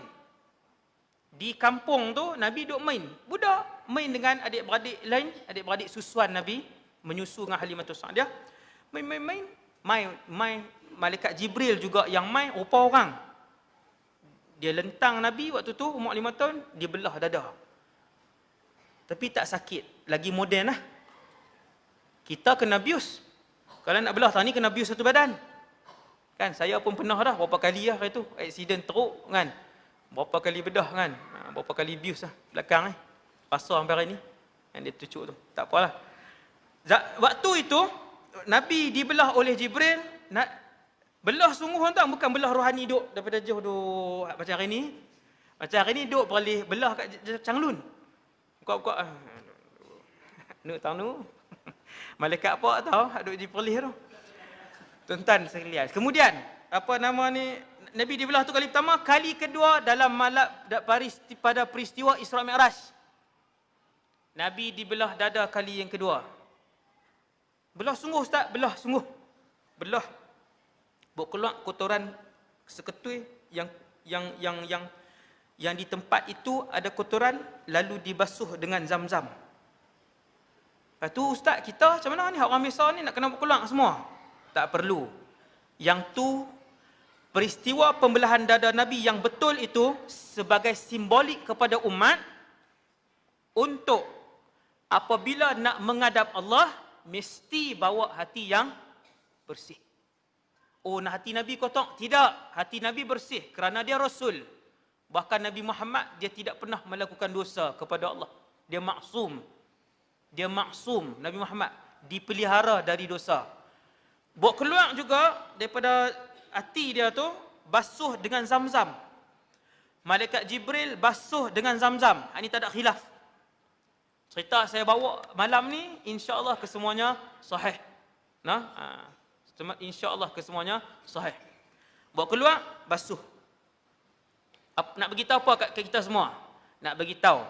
Di kampung tu Nabi duk main. Budak main dengan adik-beradik lain, adik-beradik susuan Nabi, menyusu dengan Halimatus Sa'diyah. Main. Malaikat Jibril juga yang main, rupa orang. Dia lentang Nabi waktu tu, umur 5 tahun, dia belah dada. Tapi tak sakit. Lagi moden lah. Kita kena bius. Kalau nak belah tadi, kena bius satu badan. Kan, saya pun pernah dah, berapa kali lah itu, aksiden teruk kan. Berapa kali bedah kan. Berapa kali bius lah, belakang pasar sampai hari ni. Yang dia tucuk tu. Tak apalah. Waktu itu, Nabi dibelah oleh Jibril, belah sungguh tuan, bukan belah rohani duk daripada jauh duk macam hari ni. Macam hari ni duk beralih belah kat Changlun. Buka-buka. Nuk tahu nu. Malaikat apa tahu duk di perlih tu. Tuan-tuan sekalian. Kemudian apa nama ni, Nabi dibelah tu kali pertama, kali kedua dalam malam pada peristiwa Isra' Mi'raj. Nabi dibelah dada kali yang kedua. Belah sungguh ustaz, belah sungguh. Belah. Bawa keluar kotoran seketui yang di tempat itu ada kotoran, lalu dibasuh dengan zam-zam. Lepas tu ustaz kita macam mana ni, orang biasa ni nak kena berkulak semua? Tak perlu. Yang tu peristiwa pembelahan dada Nabi yang betul itu sebagai simbolik kepada umat untuk apabila nak menghadap Allah mesti bawa hati yang bersih. Oh, nak hati Nabi kotor? Tidak. Hati Nabi bersih kerana dia Rasul. Bahkan Nabi Muhammad dia tidak pernah melakukan dosa kepada Allah. Dia maksum. Dia maksum. Nabi Muhammad dipelihara dari dosa. Bawa keluar juga daripada hati dia tu basuh dengan Zam-Zam. Malaikat Jibril basuh dengan Zam-Zam. Ini tak ada khilaf. Cerita saya bawa malam ni insya-Allah kesemuanya sahih. Nah, insya-Allah kesemuanya sahih. Bawa keluar basuh. Nak beritahu apa kat kita semua? Nak beritahu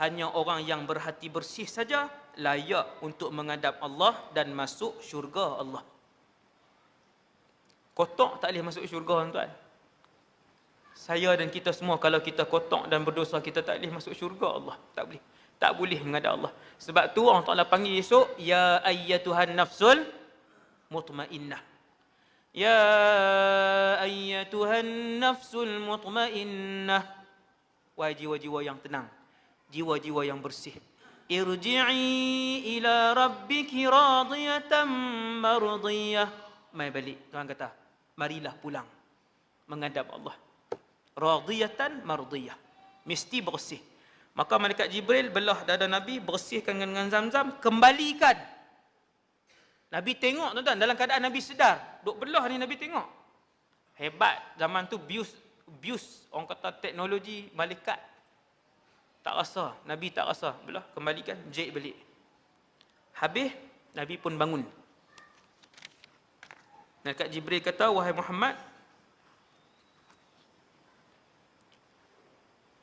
hanya orang yang berhati bersih saja layak untuk menghadap Allah dan masuk syurga Allah. Kotor tak boleh masuk syurga, tuan. Saya dan kita semua kalau kita kotor dan berdosa kita tak boleh masuk syurga Allah. Tak boleh. Tak boleh menghadap Allah. Sebab tu Allah Taala panggil esok ya ayyatuhan nafsul mutmainnah. Ya ayyatuhan nafsul mutmainnah. Wahai jiwa-jiwa yang tenang, jiwa-jiwa yang bersih. Irji'i ila rabbiki radiyatan mardiyah. Mai balik, Tuhan kata, marilah pulang menghadap Allah. Radiyatan mardiyah. Mesti bersih. Maka malaikat Jibril belah dada Nabi, bersihkan dengan Zam-Zam, kembalikan. Nabi tengok tuan-tuan, dalam keadaan Nabi sedar. Duk belah ni Nabi tengok. Hebat, zaman tu bius orang kata teknologi malaikat. Tak rasa, Nabi tak rasa. Belah, kembalikan, jahit balik. Habis, Nabi pun bangun. Malaikat Jibril kata, wahai Muhammad,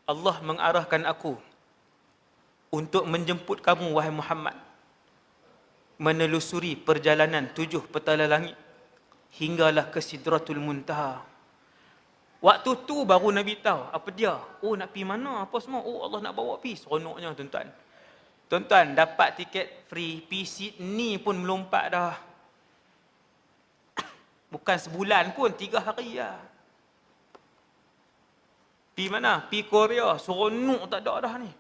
Allah mengarahkan aku untuk menjemput kamu, wahai Muhammad, menelusuri perjalanan 7 petala langit hinggalah ke Sidratul Muntaha. Waktu tu baru Nabi tahu apa dia. Oh, nak pergi mana apa semua. Oh, Allah nak bawa pergi. Seronoknya tuan-tuan. Tuan-tuan dapat tiket free, pergi Sydney pun melompat dah. Bukan sebulan pun, 3 hari lah. Pergi mana? Pergi Korea. Seronok tak ada dah ni.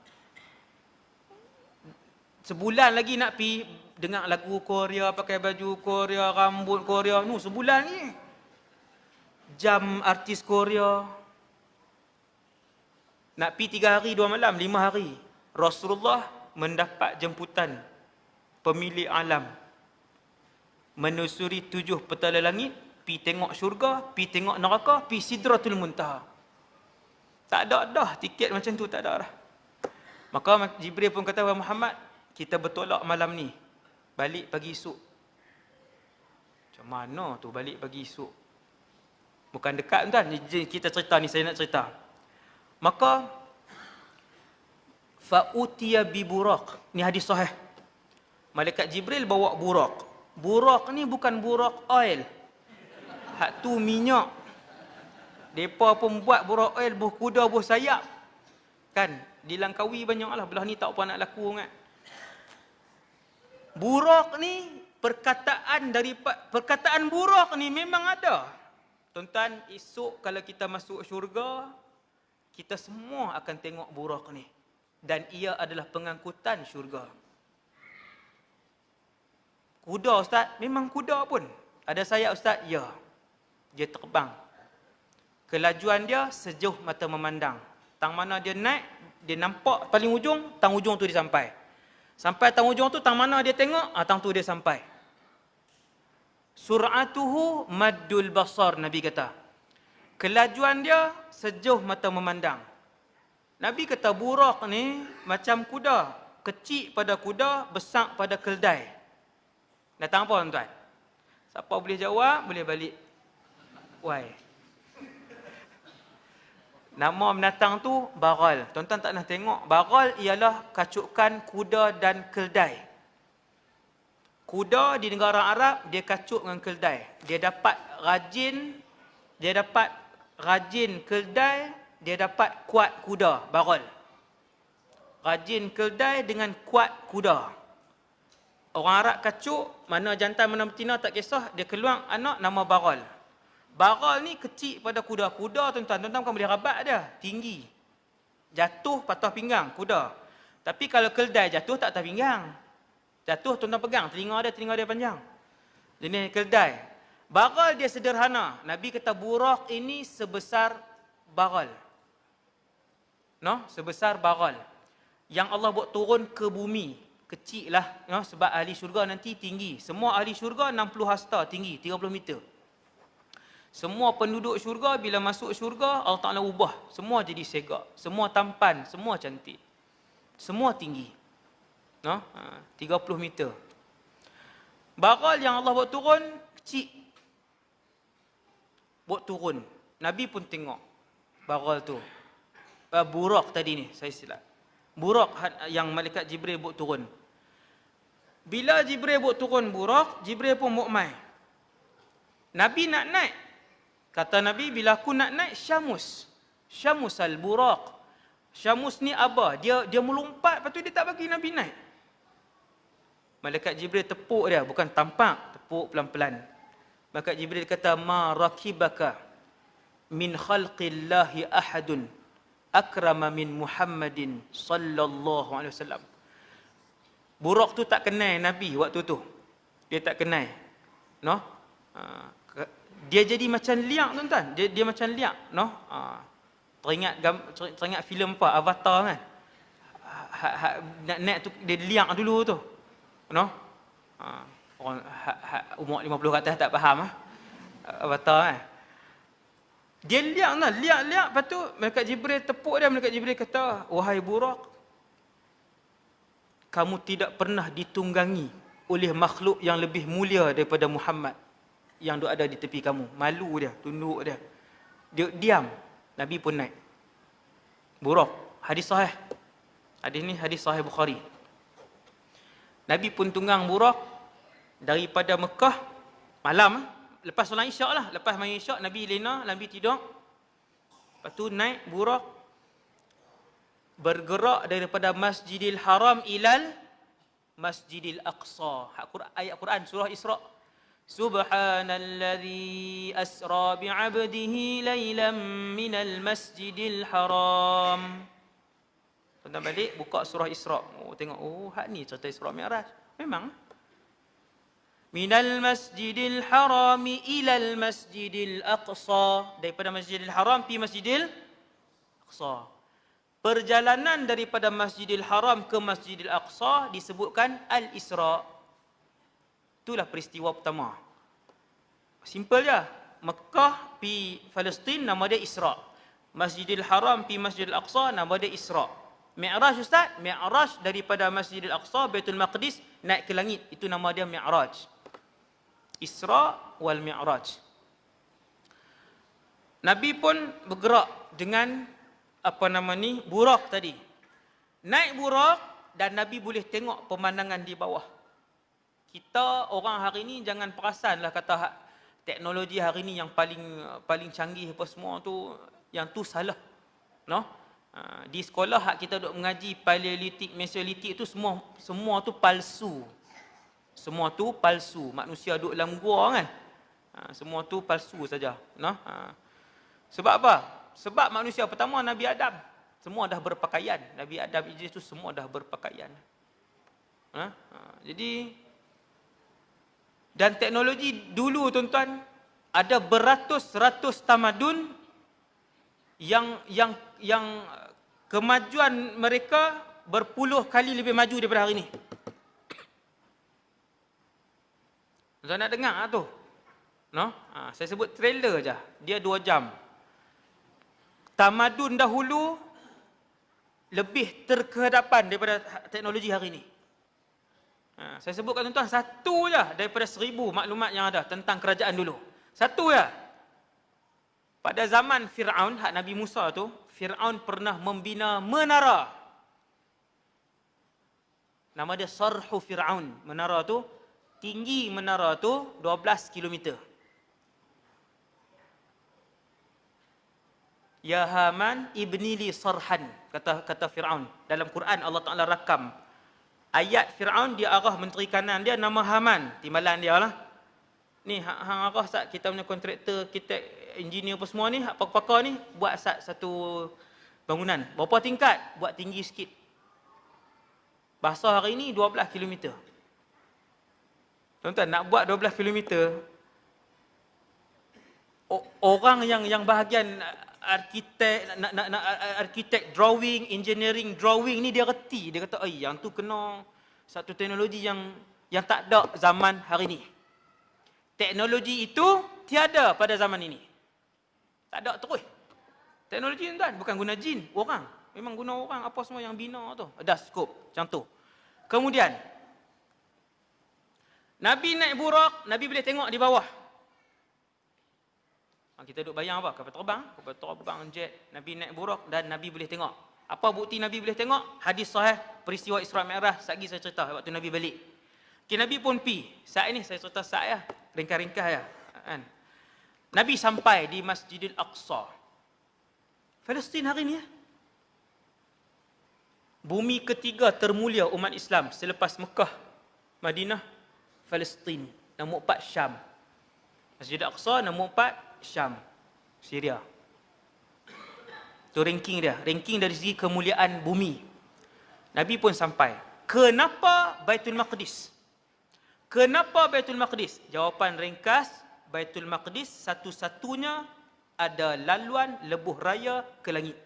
Sebulan lagi nak pergi dengar lagu Korea, pakai baju Korea, rambut Korea. Sebulan ni. Jam artis Korea. Nak pergi 3 hari 2 malam, 5 hari. Rasulullah mendapat jemputan pemilik alam. Menusuri 7 petala langit, pergi tengok syurga, pergi tengok neraka, pergi Sidratul Muntaha. Tak ada dah tiket macam tu, tak ada dah. Maka Jibril pun kata, wahai Muhammad, kita bertolak malam ni. Balik pagi esok. Macam mana tu balik pagi esok? Bukan dekat tuan. Kita cerita ni, saya nak cerita. Maka fa'utiya bi buraq. Ni hadis sahih. Malaikat Jibril bawa buraq. Buraq ni bukan buraq oil. Hak tu minyak. Depa pun buat buraq oil buh kuda buh sayap. Kan? Di Langkawi banyaklah. Belah ni tak apa nak laku kan. Buraq ni perkataan buraq ni memang ada. Tuan-tuan, esok kalau kita masuk syurga, kita semua akan tengok buraq ni. Dan ia adalah pengangkutan syurga. Kuda ustaz? Memang kuda pun. Ada sayap ustaz? Ya. Dia terbang. Kelajuan dia sejauh mata memandang. Tang mana dia naik, dia nampak paling ujung, tang ujung tu dia sampai. Sampai tang ujung tu, tang mana dia tengok, tang tu dia sampai. Sur'atuhu maddul basar, Nabi kata. Kelajuan dia sejauh mata memandang. Nabi kata buraq ni macam kuda. Kecil pada kuda, besar pada keldai. Datang apa tuan-tuan? Siapa boleh jawab, boleh balik. Why? Nama binatang tu baral. Tuan-tuan tak nak tengok. Baral ialah kacukan kuda dan keldai. Kuda di negara Arab, dia kacuk dengan keldai. Dia dapat rajin keldai, dia dapat kuat kuda, baral. Rajin keldai dengan kuat kuda. Orang Arab kacuk, mana jantan mana betina tak kisah, dia keluar anak nama Baral. Baral ni kecil pada kuda. Kuda tuan-tuan bukan boleh rabat dia, tinggi. Jatuh patah pinggang kuda. Tapi kalau keldai jatuh tak patah pinggang. Jatuh tuan-tuan pegang, telinga dia panjang. Jenis keldai. Baral dia sederhana. Nabi kata Buraq ini sebesar baral. No, sebesar baral. Yang Allah buat turun ke bumi. Kecil lah, no? Sebab ahli syurga nanti tinggi. Semua ahli syurga 60 hasta tinggi, 30 meter. Semua penduduk syurga bila masuk syurga, Allah Ta'ala ubah. Semua jadi segak. Semua tampan, semua cantik. Semua tinggi. No? 30 meter. Baral yang Allah buat turun, kecil. Buat turun. Nabi pun tengok baral tu. Buraq tadi ni, saya silap. Buraq yang malaikat Jibril buat turun. Bila Jibril buat turun Buraq, Jibril pun buat mai. Nabi nak naik. Kata Nabi, bila aku nak naik, Syamus. Syamus al-Buraq. Syamus ni apa? Dia melompat, lepas tu dia tak bagi Nabi naik. Malaikat Jibril tepuk dia, bukan tampak, tepuk pelan-pelan. Malaikat Jibril kata, ma rakibaka min khalqillahi ahadun akrama min Muhammadin sallallahu alaihi wasallam. Buraq tu tak kenal Nabi waktu tu. Dia tak kenal. No? Dia jadi macam liak tuan-tuan. Dia macam liak, no? Teringat filem apa? Avatar kan? Nak naik tu dia liak dulu tu. No? Orang umur 50 ke atas tak faham Avatar kan? Dia liak lah, liak. Lepas tu malaikat Jibril tepuk dia, malaikat Jibril kata, wahai Buraq, kamu tidak pernah ditunggangi oleh makhluk yang lebih mulia daripada Muhammad yang ada di tepi kamu. Malu dia, tunduk dia. Dia diam. Nabi pun naik. Buraq. Hadis sahih. Hadis ni hadis sahih Bukhari. Nabi pun tunggang Buraq daripada Mekah malam. Lepas solat isyak lah. Lepas main isyak, Nabi lena, Nabi tidur. Lepas tu naik Buraq. Bergerak daripada Masjidil Haram ilal Masjidil Aqsa. Ayat Quran surah Isra. Subhanalladzi asra bi'abdihi laylan minal Masjidil Haram. Tuan-tuan balik buka surah Isra. Tengok, hak ni cerita Isra Mi'raj. Memang. Minal Masjidil Haram ilal Masjidil Aqsa. Daripada Masjidil Haram pergi Masjidil Aqsa. Perjalanan daripada Masjidil Haram ke Masjidil Aqsa disebutkan Al-Isra. Itulah peristiwa pertama. Simple je. Mekah pi Palestin nama dia Isra. Masjidil Haram pi Masjidil Aqsa nama dia Isra. Mi'raj Ustaz? Mi'raj daripada Masjidil Aqsa, Baitul Maqdis naik ke langit. Itu nama dia Mi'raj. Isra wal Mi'raj. Nabi pun bergerak dengan Buraq tadi. Naik Buraq dan Nabi boleh tengok pemandangan di bawah. Kita orang hari ni jangan perasanlah kata teknologi hari ni yang paling canggih apa semua tu, yang tu salah. No? Di sekolah hak kita duk mengaji Paleolitik, Mesolitik tu semua tu palsu. Semua tu palsu. Manusia duduk dalam gua kan. Semua tu palsu saja. No? Sebab apa? Sebab manusia pertama Nabi Adam semua dah berpakaian. Nabi Adam, Idris tu semua dah berpakaian. Jadi dan teknologi dulu tuan-tuan ada beratus-ratus tamadun yang kemajuan mereka berpuluh kali lebih maju daripada hari ini. Tuan nak dengar tu? No? Saya sebut trailer je. Dia 2 jam. Tamadun dahulu lebih terkehadapan daripada teknologi hari ini. Saya sebutkan tuan-tuan satu je daripada 1000 maklumat yang ada tentang kerajaan dulu. Satu je. Pada zaman Fir'aun, hak Nabi Musa tu, Fir'aun pernah membina menara. Nama dia Sarhu Fir'aun. Menara tu, tinggi menara tu 12 kilometer. Ya Haman ibni li sarhan, kata Fir'aun. Dalam Quran Allah Ta'ala rakam Ayat Fir'aun dia arah menteri kanan dia nama Haman, timbalan dia lah. Ni hang arah sat kita punya kontraktor, kita engineer apa semua ni, pakar-pakar ni buat satu bangunan. Berapa tingkat? Buat tinggi sikit. Bahasa hari ni 12 km. Tuan-tuan, nak buat 12 km, orang yang bahagian arkitek drawing, engineering drawing ni dia reti. Dia kata, yang tu kena satu teknologi yang tak ada zaman hari ni. Teknologi itu tiada pada zaman ini. Tak ada terus. Teknologi ni kan bukan guna jin, orang. Memang guna orang apa semua yang bina tu. Ada skop macam tu. Kemudian Nabi naik burak, Nabi boleh tengok di bawah. Kita duduk bayang apa? Kapal terbang, jet, Nabi naik burak dan Nabi boleh tengok. Apa bukti Nabi boleh tengok? Hadis sahih peristiwa Isra Mi'raj, satgi saya cerita waktu Nabi balik. Nabi pun pi. Saat ini saya cerita saat ya, ringkas-ringkas ya. Kan? Nabi sampai di Masjidil Aqsa. Palestin hari ni ya. Bumi ketiga termulia umat Islam selepas Mekah, Madinah, Palestin. Nombor 4 Syam. Masjidil Aqsa nombor 4 Syam, Syria. Itu ranking dia. Ranking dari segi kemuliaan bumi. Nabi pun sampai. Kenapa Baitul Maqdis? Kenapa Baitul Maqdis? Jawapan ringkas, Baitul Maqdis satu-satunya ada laluan lebuh raya ke langit.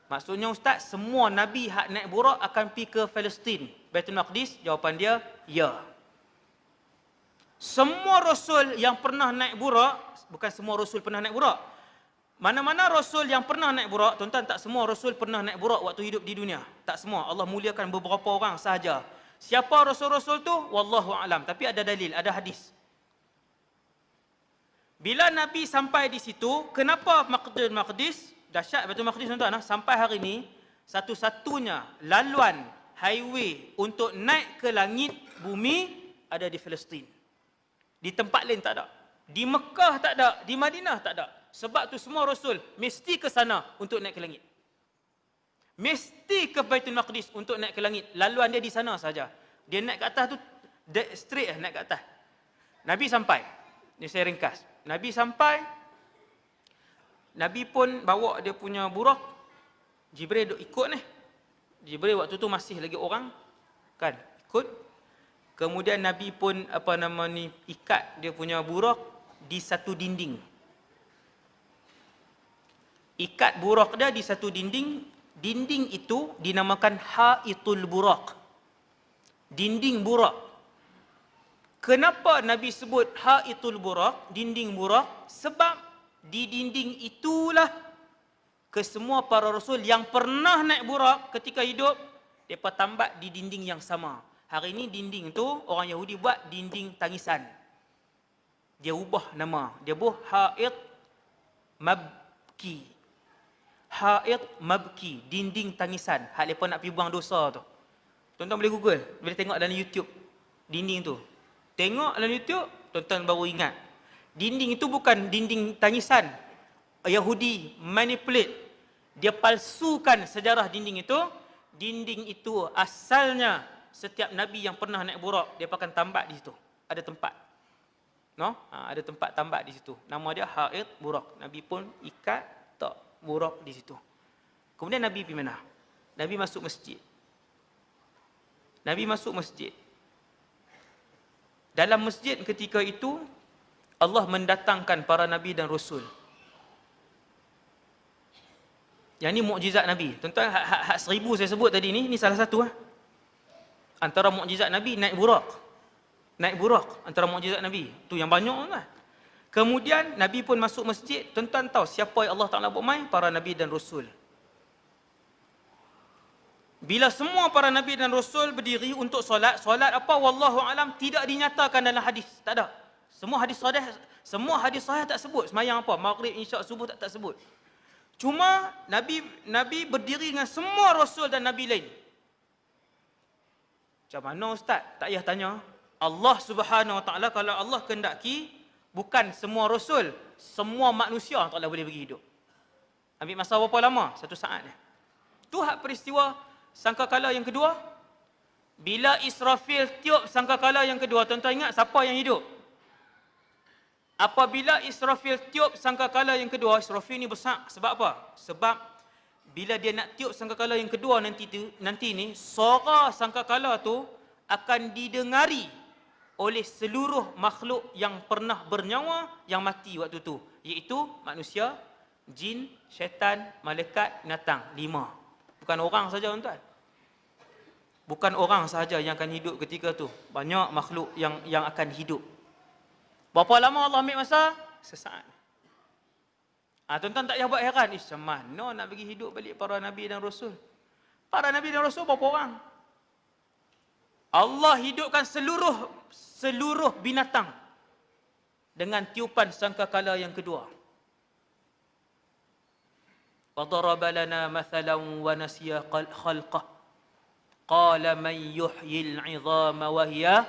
Maksudnya Ustaz, semua Nabi hak naik burak akan pergi ke Palestin. Baitul Maqdis? Jawapan dia, ya. Semua Rasul yang pernah naik burak, bukan semua Rasul pernah naik burak. Mana-mana Rasul yang pernah naik burak, tuan-tuan, tak semua Rasul pernah naik burak waktu hidup di dunia. Tak semua. Allah muliakan beberapa orang sahaja. Siapa Rasul-Rasul tu? Wallahu a'lam. Tapi ada dalil, ada hadis. Bila Nabi sampai di situ, kenapa Baitul Maqdis? Dahsyat Baitul Maqdis, tuan-tuan. Sampai hari ini, satu-satunya laluan highway untuk naik ke langit bumi ada di Palestin. Di tempat lain tak ada. Di Mekah tak ada, di Madinah tak ada. Sebab tu semua Rasul mesti ke sana untuk naik ke langit. Mesti ke Baitul Maqdis untuk naik ke langit. Laluan dia di sana saja. Dia naik ke atas tu straight naik ke atas. Nabi sampai. Ini saya ringkas. Nabi sampai. Nabi pun bawa dia punya burak. Jibril duk ikut ni. Jibril waktu tu masih lagi orang kan, ikut. Kemudian Nabi pun ikat dia punya burak di satu dinding. Ikat burak dia di satu dinding. Dinding itu dinamakan Haitul Burak. Dinding burak. Kenapa Nabi sebut Haitul Burak, dinding burak? Sebab di dinding itulah kesemua para Rasul yang pernah naik burak ketika hidup, mereka tambat di dinding yang sama. Hari ini dinding tu orang Yahudi buat dinding tangisan. Dia ubah nama. Dia buat Hait Mabki. Hait Mabki, dinding tangisan. Hak mereka nak pergi buang dosa tu. Tuan-tuan boleh Google, boleh tengok dalam YouTube dinding tu. Tengok dalam YouTube, tuan-tuan baru ingat. Dinding itu bukan dinding tangisan. Yahudi manipulate. Dia palsukan sejarah dinding itu. Dinding itu asalnya setiap Nabi yang pernah naik burak, dia akan tambat di situ. Ada tempat. No? Ada tempat tambat di situ. Nama dia Hait Burak. Nabi pun ikat tak burak di situ. Kemudian Nabi pergi mana? Nabi masuk masjid. Nabi masuk masjid. Dalam masjid ketika itu, Allah mendatangkan para Nabi dan Rasul. Yang ni mukjizat Nabi. Tuan-tuan, hak 1000 saya sebut tadi ni salah satu. Antara mukjizat Nabi naik burak. Naik burak antara mukjizat Nabi. Tu yang banyak lah. Kemudian Nabi pun masuk masjid. Tuan-tuan tahu siapa yang Allah Ta'ala buat main? Para Nabi dan Rasul. Bila semua para Nabi dan Rasul berdiri untuk solat, solat apa? Wallahu alam, tidak dinyatakan dalam hadis. Tak ada. Semua hadis sahih tak sebut. Semayang apa? Maghrib, Isyak, Subuh tak sebut. Cuma Nabi berdiri dengan semua Rasul dan Nabi lain. Macam mana Ustaz? Tak payah tanya. Allah Subhanahu Wa Taala, kalau Allah kehendaki, bukan semua Rasul, semua manusia Allah Taala boleh bagi hidup. Ambil masa berapa lama? 1 saat. Tu hak peristiwa sangkakala yang kedua, bila Israfil tiup sangkakala yang kedua, tuan-tuan ingat siapa yang hidup? Apabila Israfil tiup sangkakala yang kedua, Israfil ni besar. Sebab apa? Sebab bila dia nak tiup sangkakala yang kedua nanti ni, suara sangkakala tu akan didengari oleh seluruh makhluk yang pernah bernyawa yang mati waktu tu, iaitu manusia, jin, syaitan, malaikat, binatang. 5. Bukan orang saja, tuan-tuan. Bukan orang sahaja yang akan hidup ketika tu. Banyak makhluk yang akan hidup. Berapa lama Allah ambil masa? Sesaat. Tuan-tuan tak payah buat heran. Macam mana nak bagi hidup balik para Nabi dan Rasul? Para Nabi dan Rasul berapa orang? Allah hidupkan seluruh binatang dengan tiupan sangkakala yang kedua. وَضَرَبَ لَنَا مَثَلًا وَنَسِيَ خَلْقَهُ Qala man yuhyil 'idhama wa hiya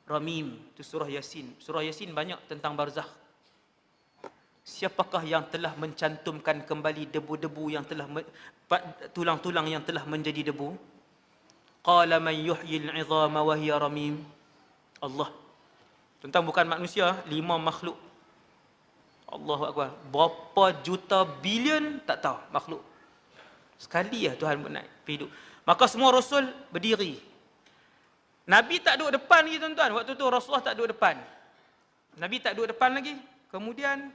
ramim. Itu surah Yasin. Surah Yasin banyak tentang barzakh. Siapakah yang telah mencantumkan kembali debu-debu yang telah tulang-tulang yang telah menjadi debu? Qala man yuhyil 'idhama wa hiya ramim. Allah. Tentang bukan manusia, 5 makhluk. Allahu akbar. Berapa juta bilion tak tahu makhluk. Sekali lah Tuhan nak hidup. Maka semua Rasul berdiri. Nabi tak duduk depan lagi, tuan-tuan. Waktu tu Rasulullah tak duduk depan. Nabi tak duduk depan lagi. Kemudian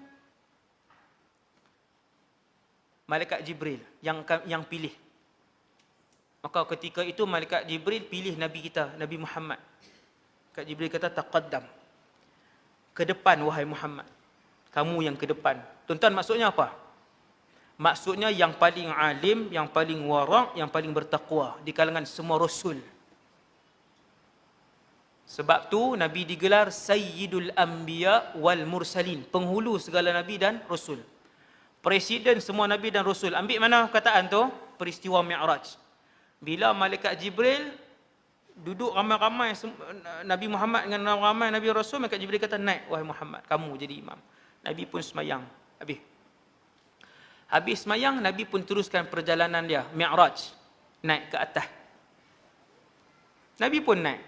Malaikat Jibril yang pilih. Maka ketika itu Malaikat Jibril pilih Nabi kita, Nabi Muhammad. Malaikat Jibril kata, taqaddam. Ke depan, wahai Muhammad. Kamu yang ke depan. Tuan-tuan, maksudnya apa? Maksudnya yang paling alim, yang paling wara', yang paling bertakwa di kalangan semua Rasul. Sebab tu Nabi digelar Sayyidul Anbiya wal Mursalin. Penghulu segala Nabi dan Rasul. Presiden semua Nabi dan Rasul. Ambil mana kataan tu? Peristiwa Mi'raj. Bila Malaikat Jibril duduk ramai-ramai Nabi Muhammad dengan ramai Nabi Rasul, Malaikat Jibril kata, naik wahai Muhammad, kamu jadi imam. Nabi pun semayang. Habis semayang, Nabi pun teruskan perjalanan dia, Mi'raj, naik ke atas. Nabi pun naik.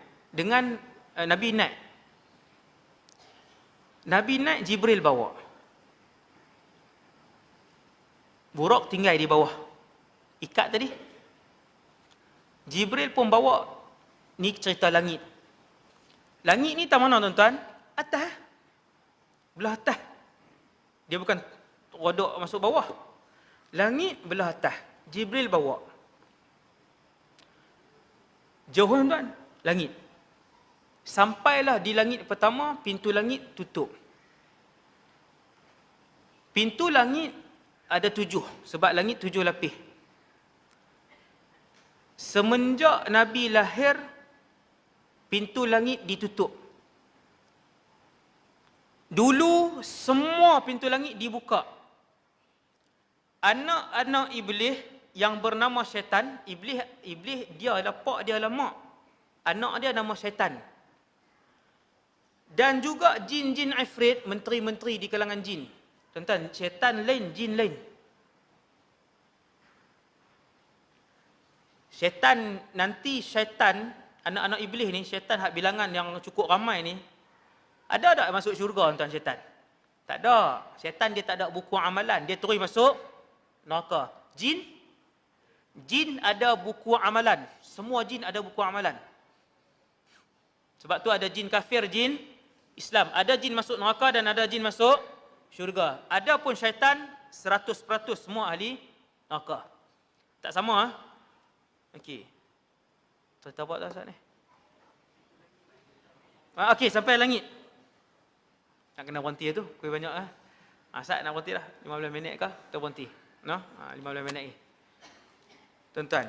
Nabi naik, Jibril bawa. Buraq tinggal di bawah. Ikat tadi. Jibril pun bawa. Ni cerita langit. Langit ni tak mana, tuan-tuan? Atas. Belah atas. Dia bukan rodok masuk bawah. Langit belah atas. Jibril bawa. Jauh, tuan, langit. Sampailah di langit pertama, pintu langit tutup. Pintu langit ada 7, sebab langit 7 lapis. Semenjak Nabi lahir, pintu langit ditutup. Dulu semua pintu langit dibuka. Anak-anak iblis yang bernama syaitan, iblis dia adalah pak dia adalah mak. Anak dia nama syaitan. Dan juga jin-jin ifrit, menteri-menteri di kalangan jin. Tuan-tuan, syaitan lain, jin lain. Syaitan, nanti syaitan, anak-anak iblis ni, syaitan hak bilangan yang cukup ramai ni, ada tak masuk syurga, tuan syaitan? Tak ada. Syaitan dia tak ada buku amalan, dia terus masuk neraka. Jin ada buku amalan. Semua jin ada buku amalan. Sebab tu ada jin kafir, jin Islam. Ada jin masuk neraka dan ada jin masuk syurga. Ada pun syaitan 100% semua ahli neraka. Tak sama, okey. Cerita buat tak Ustaz ni? Okey, sampai langit. Nak kena berhenti tu, kuih banyak lah. Ustaz nak berhenti lah, 15 minit kah? Kita berhenti. No? 15 minit lagi. Tuan-tuan,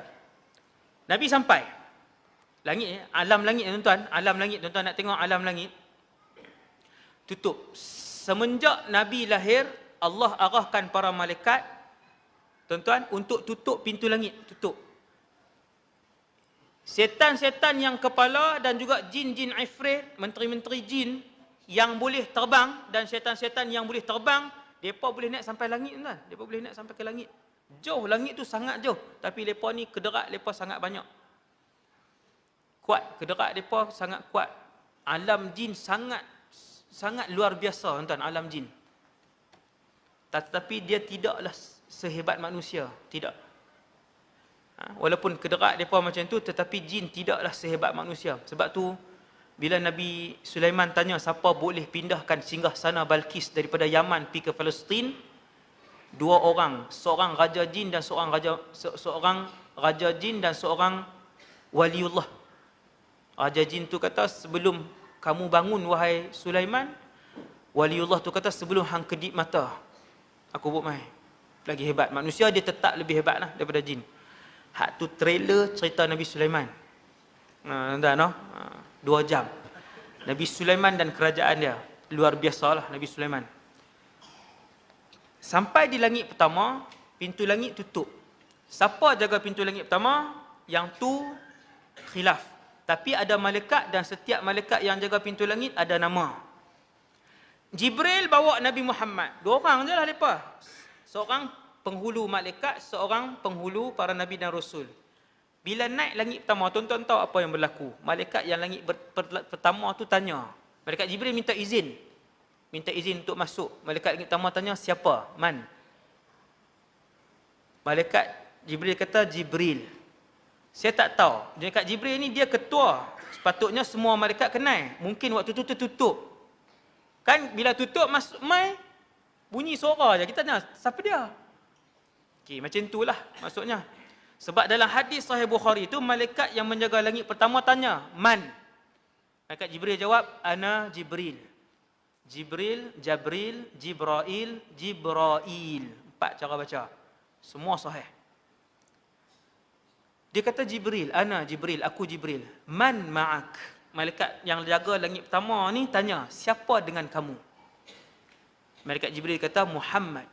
Nabi sampai. Langit, alam langit tuan-tuan. Alam langit, tuan-tuan nak tengok alam langit. Tutup. Semenjak Nabi lahir, Allah arahkan para malaikat, tuan-tuan, untuk tutup pintu langit. Tutup. Setan-setan yang kepala dan juga jin-jin ifrit, menteri-menteri jin yang boleh terbang dan setan-setan yang boleh terbang, mereka boleh naik sampai langit, tuan. Mereka boleh naik sampai ke langit. Jauh, langit tu sangat jauh. Tapi mereka ni kederat mereka sangat banyak. Kuat, kederat mereka sangat kuat. Alam jin sangat luar biasa tuan, alam jin. Tetapi dia tidaklah sehebat manusia, tidak. Walaupun kederat mereka macam tu, tetapi jin tidaklah sehebat manusia. Sebab tu bila Nabi Sulaiman tanya siapa boleh pindahkan singgahsana Balkis daripada Yaman pergi ke Palestin, dua orang, seorang raja jin dan seorang raja jin dan seorang waliullah. Raja jin tu kata, sebelum kamu bangun wahai Sulaiman, waliullah tu kata, sebelum hang kedip mata aku buat mai. Lagi hebat. Manusia dia tetap lebih hebat lah daripada jin. Hak tu trailer cerita Nabi Sulaiman. Tuan, 2 jam. Nabi Sulaiman dan kerajaan dia. Luar biasalah Nabi Sulaiman. Sampai di langit pertama, pintu langit tutup. Siapa jaga pintu langit pertama? Yang tu khilaf. Tapi ada malaikat dan setiap malaikat yang jaga pintu langit ada nama. Jibril bawa Nabi Muhammad. 2 orang je lah mereka. Seorang penghulu malaikat, seorang penghulu para Nabi dan Rasul. Bila naik langit pertama, tuan-tuan tahu apa yang berlaku. Malaikat yang langit pertama tu tanya. Malaikat Jibril minta izin. Minta izin untuk masuk. Malaikat langit pertama tanya, siapa? Man? Malaikat Jibril kata, Jibril. Saya tak tahu. Malaikat Jibril ni dia ketua. Sepatutnya semua malaikat kenal. Mungkin waktu tu tertutup. Kan bila tutup masuk mai, bunyi suara je. Kita tanya, siapa dia? Okey, macam itulah maksudnya. Sebab dalam hadis Sahih Bukhari itu, malaikat yang menjaga langit pertama tanya, man? Malaikat Jibril jawab, ana Jibril. Jibril, Jabril, Jibrail, Jibrail. 4 cara baca. Semua sahih. Dia kata Jibril, ana Jibril, aku Jibril. Man ma'ak? Malaikat yang jaga langit pertama ni tanya, siapa dengan kamu? Malaikat Jibril kata, Muhammad.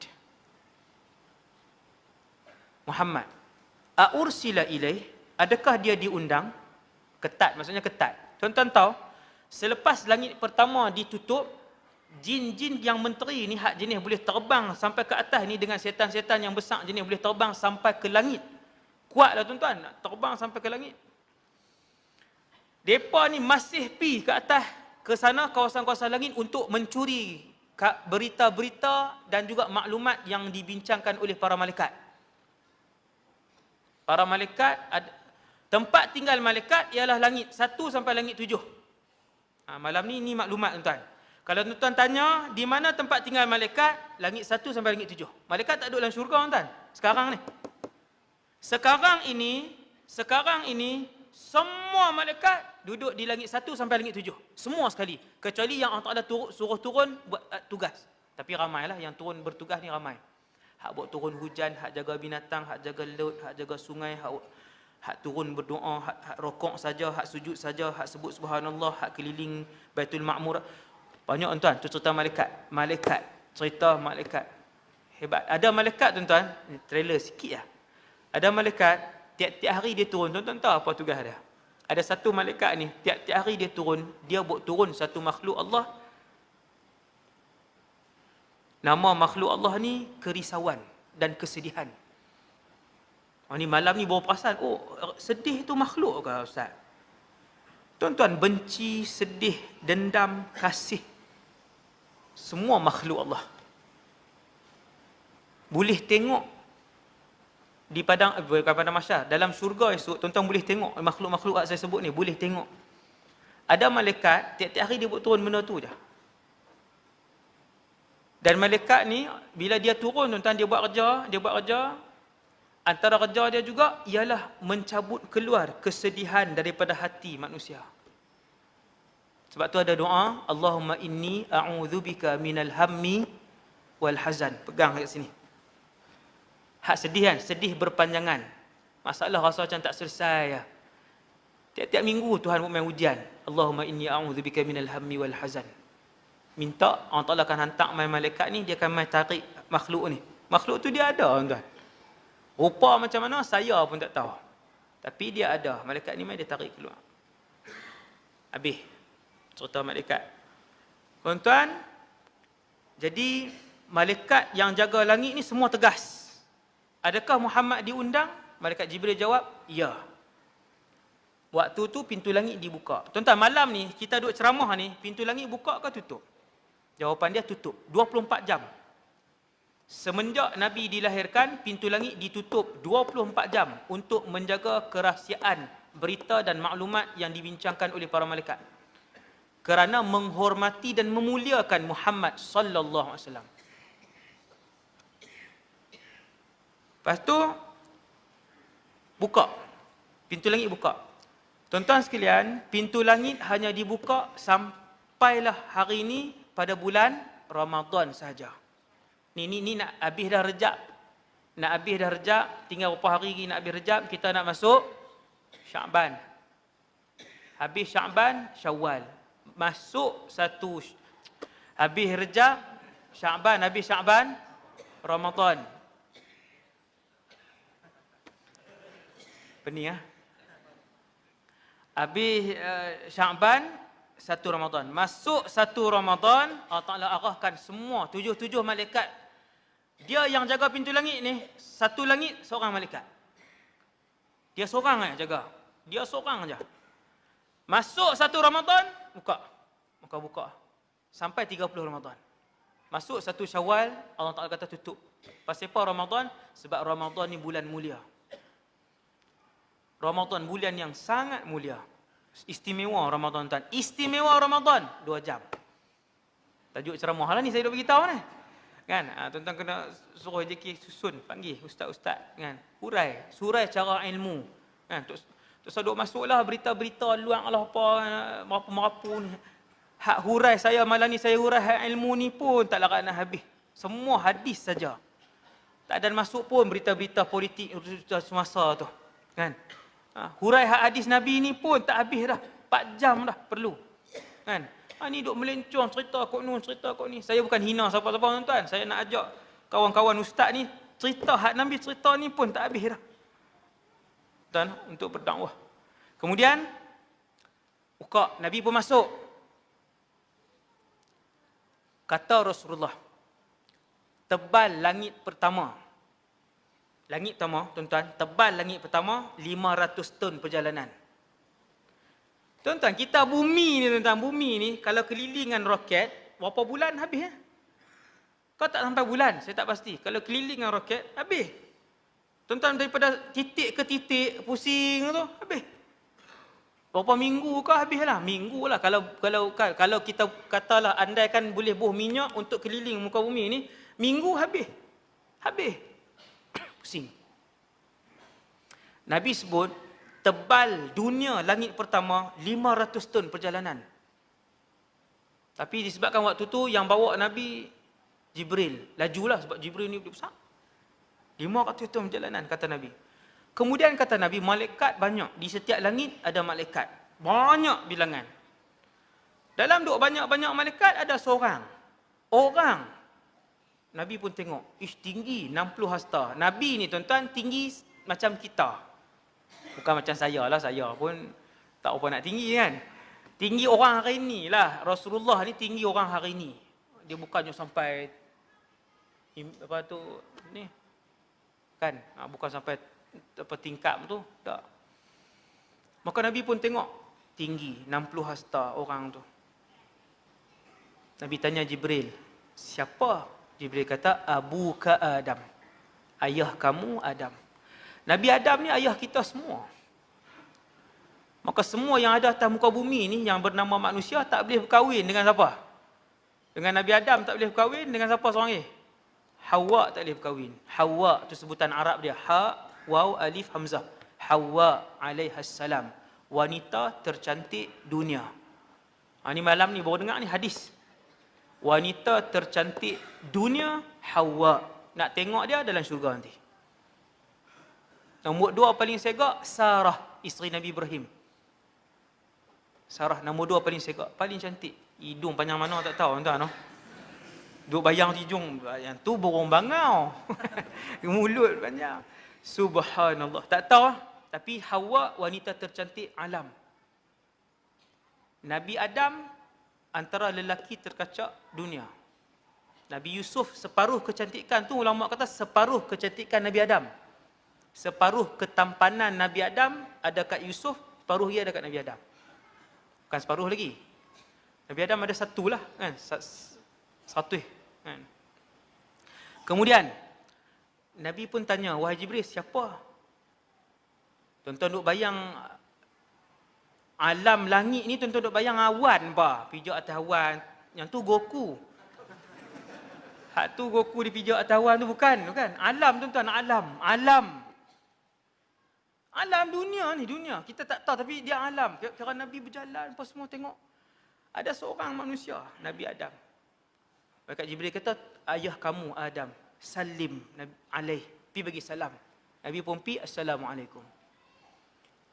Muhammad. A'ursila ilaih? Adakah dia diundang? Ketat, maksudnya ketat. Tuan-tuan tahu, selepas langit pertama ditutup, jin-jin yang menteri ni, hak jenis boleh terbang sampai ke atas ni dengan setan-setan yang besar jenis boleh terbang sampai ke langit. Kuatlah tuan-tuan, nak terbang sampai ke langit. Mereka ni masih pi ke atas, ke sana kawasan-kawasan langit untuk mencuri berita-berita dan juga maklumat yang dibincangkan oleh para malaikat. Para malaikat, tempat tinggal malaikat ialah langit 1 sampai langit 7. Malam ni maklumat tuan-tuan. Kalau tuan-tuan tanya, di mana tempat tinggal malaikat? Langit 1 sampai langit 7. Malaikat tak duduk dalam syurga tuan-tuan. Sekarang ni. Sekarang ini, semua malaikat duduk di langit 1 sampai langit 7. Semua sekali. Kecuali yang Allah Ta'ala suruh turun buat tugas. Tapi ramailah yang turun bertugas ni ramai. Hak buat turun hujan, hak jaga binatang, hak jaga laut, hak jaga sungai, hak turun berdoa, hak rokok saja, hak sujud saja, hak sebut subhanallah, hak keliling Baitul Ma'mur. Banyak tuan-tuan, tu cerita malaikat. Cerita malaikat. Hebat. Ada malaikat tuan-tuan, trailer sikit lah. Ada malaikat, tiap-tiap hari dia turun. Tuan-tuan tahu apa tugas dia? Ada satu malaikat ni, tiap-tiap hari dia turun, dia buat turun satu makhluk Allah. Nama makhluk Allah ni kerisauan dan kesedihan. Ni malam ni baru perasan, sedih tu makhluk ke Ustaz? Tuan-tuan, benci, sedih, dendam, kasih, semua makhluk Allah. Boleh tengok di padang mahsyar, dalam syurga esok, tuan-tuan boleh tengok makhluk-makhluk yang saya sebut ni, boleh tengok. Ada malaikat, tiap-tiap hari dia buat turun benda tu je. Dan malaikat ni, bila dia turun, tuan-tuan, dia buat kerja, antara kerja dia juga ialah mencabut keluar kesedihan daripada hati manusia. Sebab tu ada doa, Allahumma inni a'udzubika minal hammi wal hazan. Pegang kat sini. Hak sedih kan, sedih berpanjangan. Masalah rasa macam tak selesai. Tiap-tiap minggu Tuhan buat main ujian. Allahumma inni a'udzubika minal hammi wal hazan. Minta, Allah Ta'ala akan hantar main malaikat ni, dia akan main tarik makhluk ni. Makhluk tu dia ada, tuan-tuan. Rupa macam mana, saya pun tak tahu. Tapi dia ada. Malaikat ni main dia tarik keluar. Habis cerita malaikat. Tuan-tuan, jadi malaikat yang jaga langit ni semua tegas. Adakah Muhammad diundang? Malaikat Jibril jawab, ya. Waktu tu pintu langit dibuka. Tuan-tuan, malam ni kita duduk ceramah ni, pintu langit buka ke tutup? Jawapan dia tutup. 24 jam. Semenjak Nabi dilahirkan, pintu langit ditutup 24 jam untuk menjaga kerahsiaan berita dan maklumat yang dibincangkan oleh para malaikat. Kerana menghormati dan memuliakan Muhammad sallallahu alaihi wasallam. Lepas tu buka. Pintu langit buka. Tuan-tuan sekalian, pintu langit hanya dibuka sampailah hari ini pada bulan Ramadan sahaja. Ni nak habis dah Rejab. Nak habis dah Rejab, tinggal berapa hari lagi nak habis Rejab, kita nak masuk Sya'ban. Habis Sya'ban, Syawal. Masuk satu habis Rejab, Sya'ban, habis Sya'ban, Ramadan. Pening ah. Habis Sya'ban, satu Ramadan. Masuk satu Ramadan, Allah Ta'ala arahkan semua 77 malaikat. Dia yang jaga pintu langit ni, satu langit seorang malaikat. Dia seorang aja jaga. Dia seorang aja. Masuk satu Ramadan, buka. Sampai 30 Ramadan. Masuk satu Syawal, Allah Ta'ala kata tutup. Pasal apa Ramadan? Sebab Ramadan ni bulan mulia. Ramadan bulan yang sangat mulia. Istimewa Ramadan tuan. Istimewa Ramadan 2 jam. Tajuk ceramah lah ni saya dah beritahu ni. Kan? Tuan-tuan kena suruh JK susun, panggil ustaz-ustaz kan. Surai cara ilmu. Kan? Terus duk masuklah berita-berita luang Allah apa merapu ni. Hak hurai saya malam ni saya hurai hak ilmu ni pun tak larat nak habis. Semua hadis saja. Tak ada masuk pun berita-berita politik semasa tu. Kan? Hurai hak hadis Nabi ni pun tak habis dah. 4 jam dah perlu. Kan? Ni duk melencong cerita kok nun, cerita kok ni. Saya bukan hina siapa-siapa tuan-tuan. Saya nak ajak kawan-kawan ustaz ni cerita hak Nabi cerita ni pun tak habis dah. Dan untuk berdakwah. Kemudian buka, Nabi pun masuk. Kata Rasulullah, tebal langit pertama. Langit pertama, tuan-tuan, tebal langit pertama 500 ton perjalanan. Tuan-tuan, kita bumi ni tuan-tuan, bumi ni kalau kelilingan roket, berapa bulan habis ya? Kau tak sampai bulan, saya tak pasti. Kalau kelilingan roket, habis. Tuan-tuan, daripada titik ke titik, pusing tu, habis. Berapa minggu kau habis lah? Minggu lah. Kalau kita katalah andaikan boleh buh minyak untuk keliling muka bumi ni, minggu habis. Habis. Pusing. Nabi sebut, tebal dunia langit pertama 500 ton perjalanan. Tapi disebabkan waktu tu yang bawa Nabi Jibril. Lajulah sebab Jibril ni besar. 500 ton perjalanan kata Nabi. Kemudian kata Nabi, malaikat banyak. Di setiap langit ada malaikat. Banyak bilangan. Dalam duk banyak-banyak malaikat ada seorang. Orang. Nabi pun tengok. Tinggi 60 hasta. Nabi ni tuan-tuan tinggi macam kita. Bukan macam saya lah, saya pun tak apa nak tinggi kan. Tinggi orang hari ni lah. Rasulullah ni tinggi orang hari ni. Dia bukannya sampai apa tu ni. Kan? Bukan sampai apa tingkap tu, tak. Maka Nabi pun tengok tinggi 60 hasta orang tu. Nabi tanya Jibril, siapa? Jibril kata, Abuka Adam. Ayah kamu Adam. Nabi Adam ni ayah kita semua. Maka semua yang ada atas muka bumi ni yang bernama manusia tak boleh berkahwin dengan siapa? Dengan Nabi Adam tak boleh berkahwin dengan siapa seorang ni? Hawa tak boleh berkahwin. Hawa tu sebutan Arab dia. Ha, waw, alif, hamzah. Hawa alaihassalam. Wanita tercantik dunia. Ni malam ni baru dengar ni hadis. Wanita tercantik dunia Hawa. Nak tengok dia dalam syurga nanti. Nombor 2 paling segak, Sarah, isteri Nabi Ibrahim. Sarah nombor 2 paling segak, paling cantik. Hidung panjang mana tak tahu tuan-tuan. Duk bayang hidung, yang tu burung bangau. Mulut panjang. Subhanallah. Tak tahu lah. Tapi Hawa wanita tercantik alam. Nabi Adam antara lelaki terkacak dunia. Nabi Yusuf separuh kecantikan tu, ulama kata separuh kecantikan Nabi Adam. Separuh ketampanan Nabi Adam ada kat Yusuf, separuh dia ada kat Nabi Adam. Bukan separuh lagi. Nabi Adam ada satu lah kan, satu kan. Kemudian Nabi pun tanya, wahai Jibril, siapa? Tuan-tuan duk bayang alam langit ni, tuan-tuan duk bayang awan apa? Pijak atas awan. Yang tu Goku. Hak tu Goku dipijak atas awan tu bukan. Alam tuan-tuan, alam. Alam dunia ni, dunia. Kita tak tahu tapi dia alam. Kerana Nabi berjalan, apa semua tengok. Ada seorang manusia, Nabi Adam. Maka Jibril kata, ayah kamu Adam, salim alaih. Pi bagi salam. Nabi pun pi, assalamualaikum.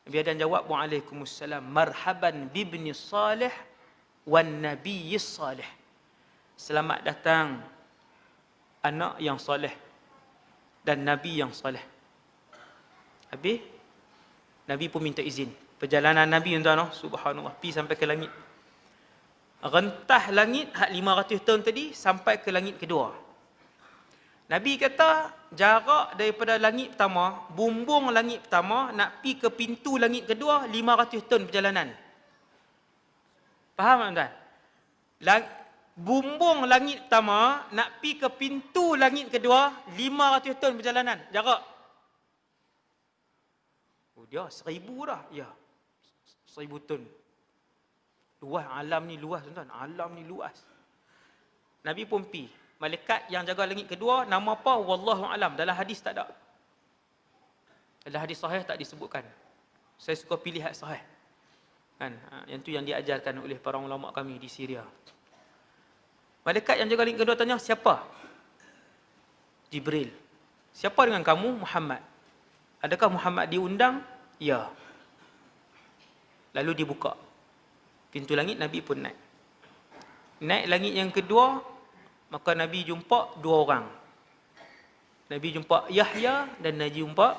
Nabi Adam jawab, waalaikumsalam. Marhaban bibni salih wan nabiyyi salih. Selamat datang anak yang soleh dan nabi yang soleh. Habis Nabi pun minta izin. Perjalanan Nabi tuan-tuan, subhanallah, pi sampai ke langit. Rentah langit hak 500 tahun tadi sampai ke langit kedua. Nabi kata jarak daripada langit pertama, bumbung langit pertama nak pi ke pintu langit kedua 500 tahun perjalanan. Faham tak tuan? Bumbung langit pertama nak pi ke pintu langit kedua 500 tahun perjalanan jarak. Oh dia 1000 dah. Ya. 1000 tahun. Luas alam ni, luas tuan-tuan. Alam ni luas. Nabi pun pi. Malaikat yang jaga langit kedua nama apa? Wallahu alam. Dalam hadis tak ada. Dalam hadis sahih tak disebutkan. Saya suka pilih hadis sahih. Kan? Yang tu yang diajarkan oleh para ulama kami di Syria. Malaikat yang jaga langit kedua tanya, siapa? Jibril. Siapa dengan kamu? Muhammad. Adakah Muhammad diundang? Ya. Lalu dibuka pintu langit, Nabi pun naik. Naik langit yang kedua, maka Nabi jumpa dua orang. Nabi jumpa Yahya dan Nabi jumpa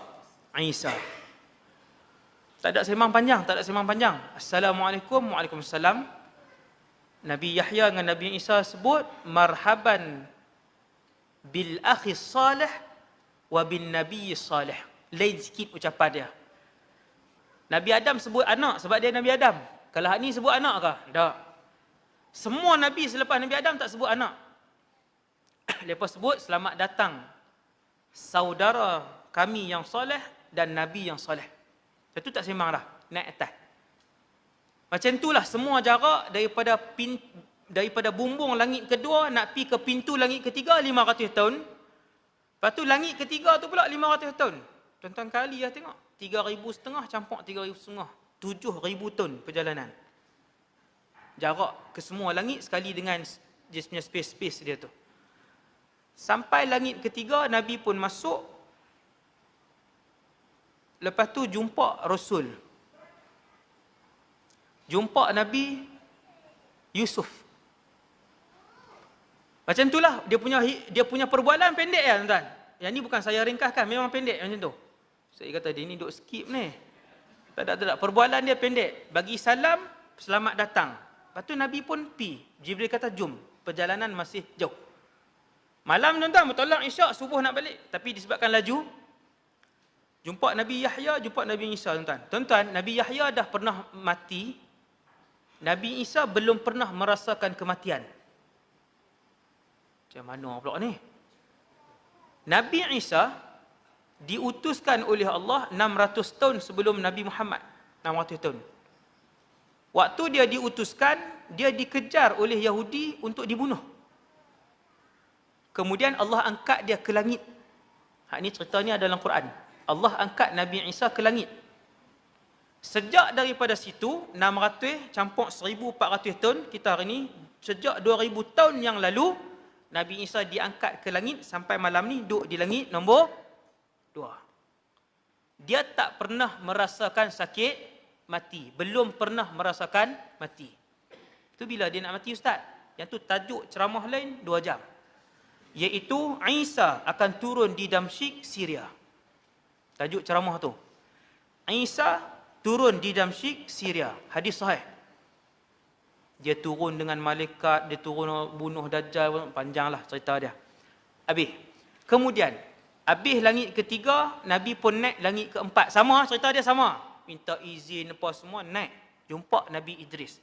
Isa. Tak ada sembang panjang. Assalamualaikum, waalaikumsalam. Nabi Yahya dengan Nabi Isa sebut, marhaban bil akhi salih wa bin nabiy salih. Lain sikit ucapan dia. Nabi Adam sebut anak sebab dia Nabi Adam. Kalau hak ni sebut anak kah? Tak. Semua Nabi selepas Nabi Adam tak sebut anak. Lepas sebut, selamat datang saudara kami yang soleh dan Nabi yang soleh. Itu tak sembang dah. Naik atas. Macam itulah semua jarak daripada bumbung langit kedua nak pergi ke pintu langit ketiga 500 tahun. Lepas tu langit ketiga tu pula 500 tahun. Tuan-tuan kali lah tengok. 3,500 campur 3,500. 7,000 tahun perjalanan. Jarak ke semua langit sekali dengan dia punya space dia tu. Sampai langit ketiga, Nabi pun masuk. Lepas tu jumpa Rasul. Jumpa Nabi Yusuf. Macam itulah dia punya perbualan pendek ya tuan-tuan. Yang ni bukan saya ringkaskan, memang pendek macam tu. Saya kata dia ni duk skip ni. Tak ada. Perbualan dia pendek. Bagi salam, selamat datang. Lepas tu Nabi pun pi. Jibril kata jom. Perjalanan masih jauh. Malam tuan-tuan, bertolak isyak, subuh nak balik. Tapi disebabkan laju, jumpa Nabi Yahya, jumpa Nabi Isa tuan-tuan. Tuan-tuan, Nabi Yahya dah pernah mati. Nabi Isa belum pernah merasakan kematian. Macam mana pula ni? Nabi Isa diutuskan oleh Allah 600 tahun sebelum Nabi Muhammad. 600 tahun. Waktu dia diutuskan, dia dikejar oleh Yahudi untuk dibunuh. Kemudian Allah angkat dia ke langit. Hak ni ceritanya dalam Quran. Allah angkat Nabi Isa ke langit. Sejak daripada situ, 600 campur 1,400 tahun, kita hari ni, sejak 2,000 tahun yang lalu, Nabi Isa diangkat ke langit sampai malam ni duduk di langit nombor 2. Dia tak pernah merasakan sakit mati. Belum pernah merasakan mati. Itu bila dia nak mati ustaz? Yang tu tajuk ceramah lain 2 jam. Iaitu Isa akan turun di Damsyik, Syria. Tajuk ceramah tu. Isa turun di Damsyik, Syria. Hadis sahih. Dia turun dengan malaikat, dia turun bunuh Dajjal, panjanglah cerita dia. Habis. Kemudian, habis langit ketiga, Nabi pun naik langit keempat. Sama, cerita dia sama. Minta izin apa semua, naik. Jumpa Nabi Idris.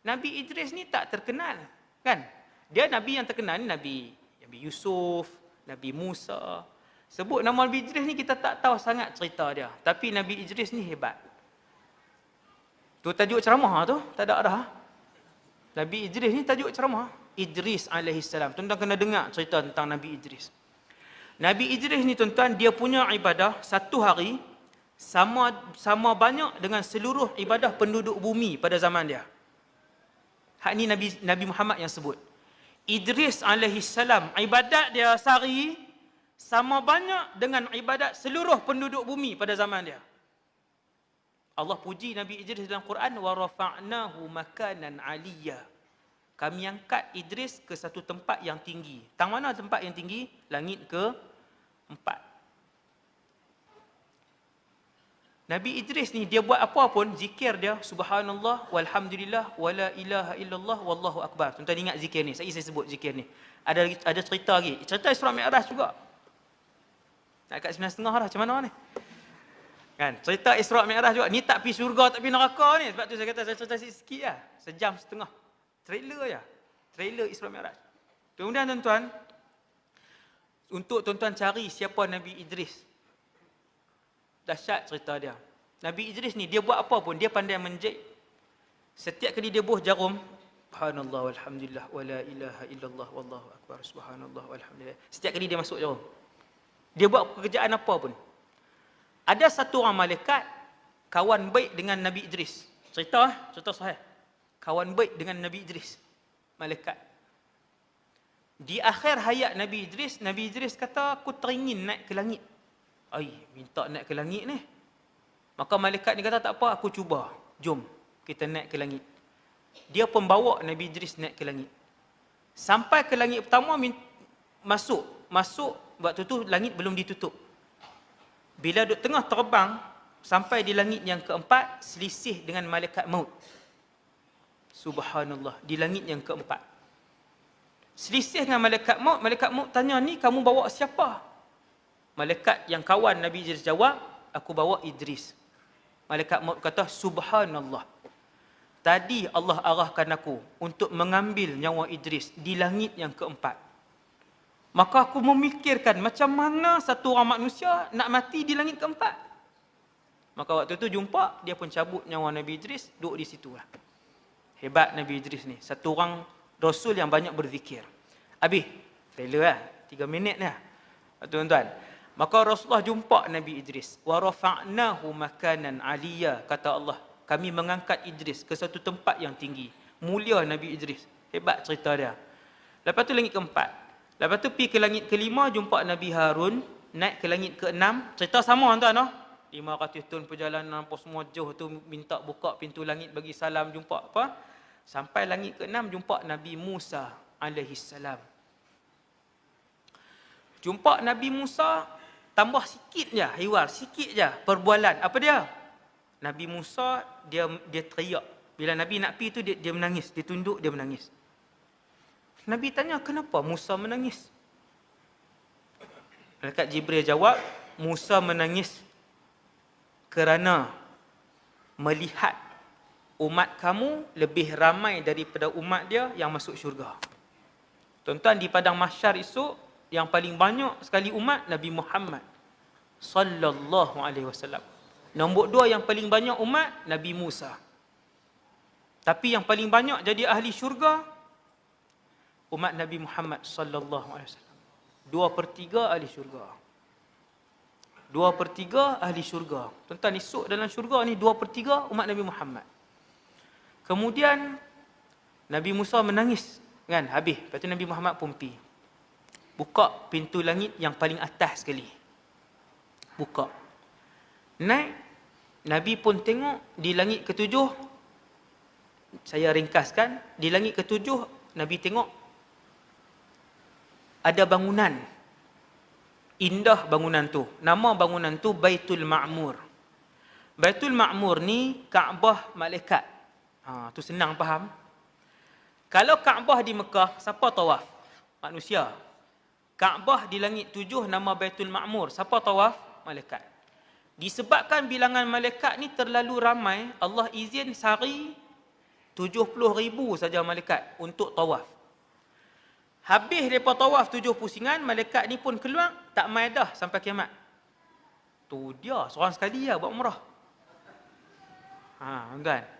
Nabi Idris ni tak terkenal, kan? Dia Nabi yang terkenal ni Nabi Yusuf, Nabi Musa. Sebut nama Nabi Idris ni kita tak tahu sangat cerita dia. Tapi Nabi Idris ni hebat. Tu tajuk ceramah tu, tak ada dah. Nabi Idris ni tajuk ceramah. Idris alaihissalam. Tuan-tuan kena dengar cerita tentang Nabi Idris. Nabi Idris ni tuan-tuan, dia punya ibadah satu hari sama banyak dengan seluruh ibadah penduduk bumi pada zaman dia. Hak ni Nabi Muhammad yang sebut. Idris alaihissalam, ibadat dia sehari sama banyak dengan ibadat seluruh penduduk bumi pada zaman dia. Allah puji Nabi Idris dalam Quran, wa rafa'nahu makanan 'aliyya. Kami angkat Idris ke satu tempat yang tinggi. Tang mana tempat yang tinggi? Langit ke-4. Nabi Idris ni dia buat apa pun, zikir dia subhanallah walhamdulillah wala ilaha illallah wallahu akbar. Tuan-tuan ingat zikir ni? Saya sebut zikir ni. Ada cerita lagi. Cerita Isra Mi'raj juga. Nak kat 9.30 dah, macam mana ni? Kan? Cerita Isra Mi'raj juga. Ni tak pergi syurga, tak pergi neraka ni. Sebab tu saya kata saya cerita sikit lah. Sejam setengah. Trailer je. Trailer Isra Mi'raj. Kemudian tuan-tuan, untuk tuan-tuan cari siapa Nabi Idris. Dahsyat cerita dia. Nabi Idris ni, dia buat apa pun, dia pandai menjahit. Setiap kali dia buh jarum, subhanallah walhamdulillah wala ilaha illallah wallahu akbar subhanallah walhamdulillah. Setiap kali dia masuk jarum, dia buat pekerjaan apa pun. Ada satu orang malaikat kawan baik dengan Nabi Idris. Cerita sahih. Kawan baik dengan Nabi Idris. Malaikat. Di akhir hayat Nabi Idris kata, aku teringin naik ke langit. Minta naik ke langit ni. Maka malaikat ni kata, tak apa, aku cuba. Jom, kita naik ke langit. Dia pun bawa Nabi Idris naik ke langit. Sampai ke langit pertama, masuk. Waktu tu langit belum ditutup. Bila duduk tengah terbang, sampai di langit yang keempat, selisih dengan malaikat maut. Subhanallah, di langit yang keempat. Selisih dengan malaikat maut tanya, ni kamu bawa siapa? Malaikat yang kawan Nabi Idris jawab, aku bawa Idris. Malaikat maut kata, subhanallah. Tadi Allah arahkan aku untuk mengambil nyawa Idris di langit yang keempat. Maka aku memikirkan macam mana satu orang manusia nak mati di langit keempat. Maka waktu tu jumpa, dia pun cabut nyawa Nabi Idris, duduk di situ lah. Hebat Nabi Idris ni. Satu orang Rasul yang banyak berzikir. Habis. Trailer lah. 3 minit lah. Tuan-tuan. Maka Rasulullah jumpa Nabi Idris. Wa rafa'nahu makanan 'aliyya. Kata Allah, kami mengangkat Idris ke satu tempat yang tinggi. Mulia Nabi Idris. Hebat cerita dia. Lepas tu langit keempat. Lepas tu pergi ke langit kelima, jumpa Nabi Harun. Naik ke langit keenam. Cerita sama tuan-tuan. 500 tahun perjalanan apa semua jauh tu, minta buka pintu langit bagi salam, jumpa apa? Sampai langit keenam, jumpa Nabi Musa alaihissalam. Jumpa Nabi Musa, tambah sikit je, hiwar, sikit je perbualan. Apa dia? Nabi Musa, dia teriak. Bila Nabi nak pergi tu, dia menangis. Dia tunduk, dia menangis. Nabi tanya, kenapa Musa menangis? Malaikat Jibril jawab, Musa menangis kerana melihat umat kamu lebih ramai daripada umat dia yang masuk syurga. Tuan-tuan, di padang mahsyar esok, yang paling banyak sekali umat Nabi Muhammad sallallahu alaihi wasallam. Nombor 2 yang paling banyak umat Nabi Musa. Tapi yang paling banyak jadi ahli syurga umat Nabi Muhammad sallallahu alaihi wasallam. 2/3 ahli syurga. 2/3 ahli syurga. Tuan-tuan, esok dalam syurga ni 2/3 umat Nabi Muhammad. Kemudian Nabi Musa menangis, kan? Habis. Lepas tu Nabi Muhammad pun pergi. Buka pintu langit yang paling atas sekali. Buka. Naik. Nabi pun tengok di langit ke-7. Saya ringkaskan. Di langit ke-7, Nabi tengok ada bangunan. Indah bangunan tu. Nama bangunan tu Baitul Ma'mur. Baitul Ma'mur ni Kaabah malaikat. Tu senang faham. Kalau Kaabah di Mekah, siapa tawaf? Manusia. Kaabah di langit 7 nama Baitul Ma'mur, siapa tawaf? Malaikat. Disebabkan bilangan malaikat ni terlalu ramai, Allah izin sehari 70,000 saja malaikat untuk tawaf. Habis mereka tawaf 7 pusingan, malaikat ni pun keluar, tak mai dah sampai kiamat. Tu dia, seorang sekali lah buat umrah. Kan?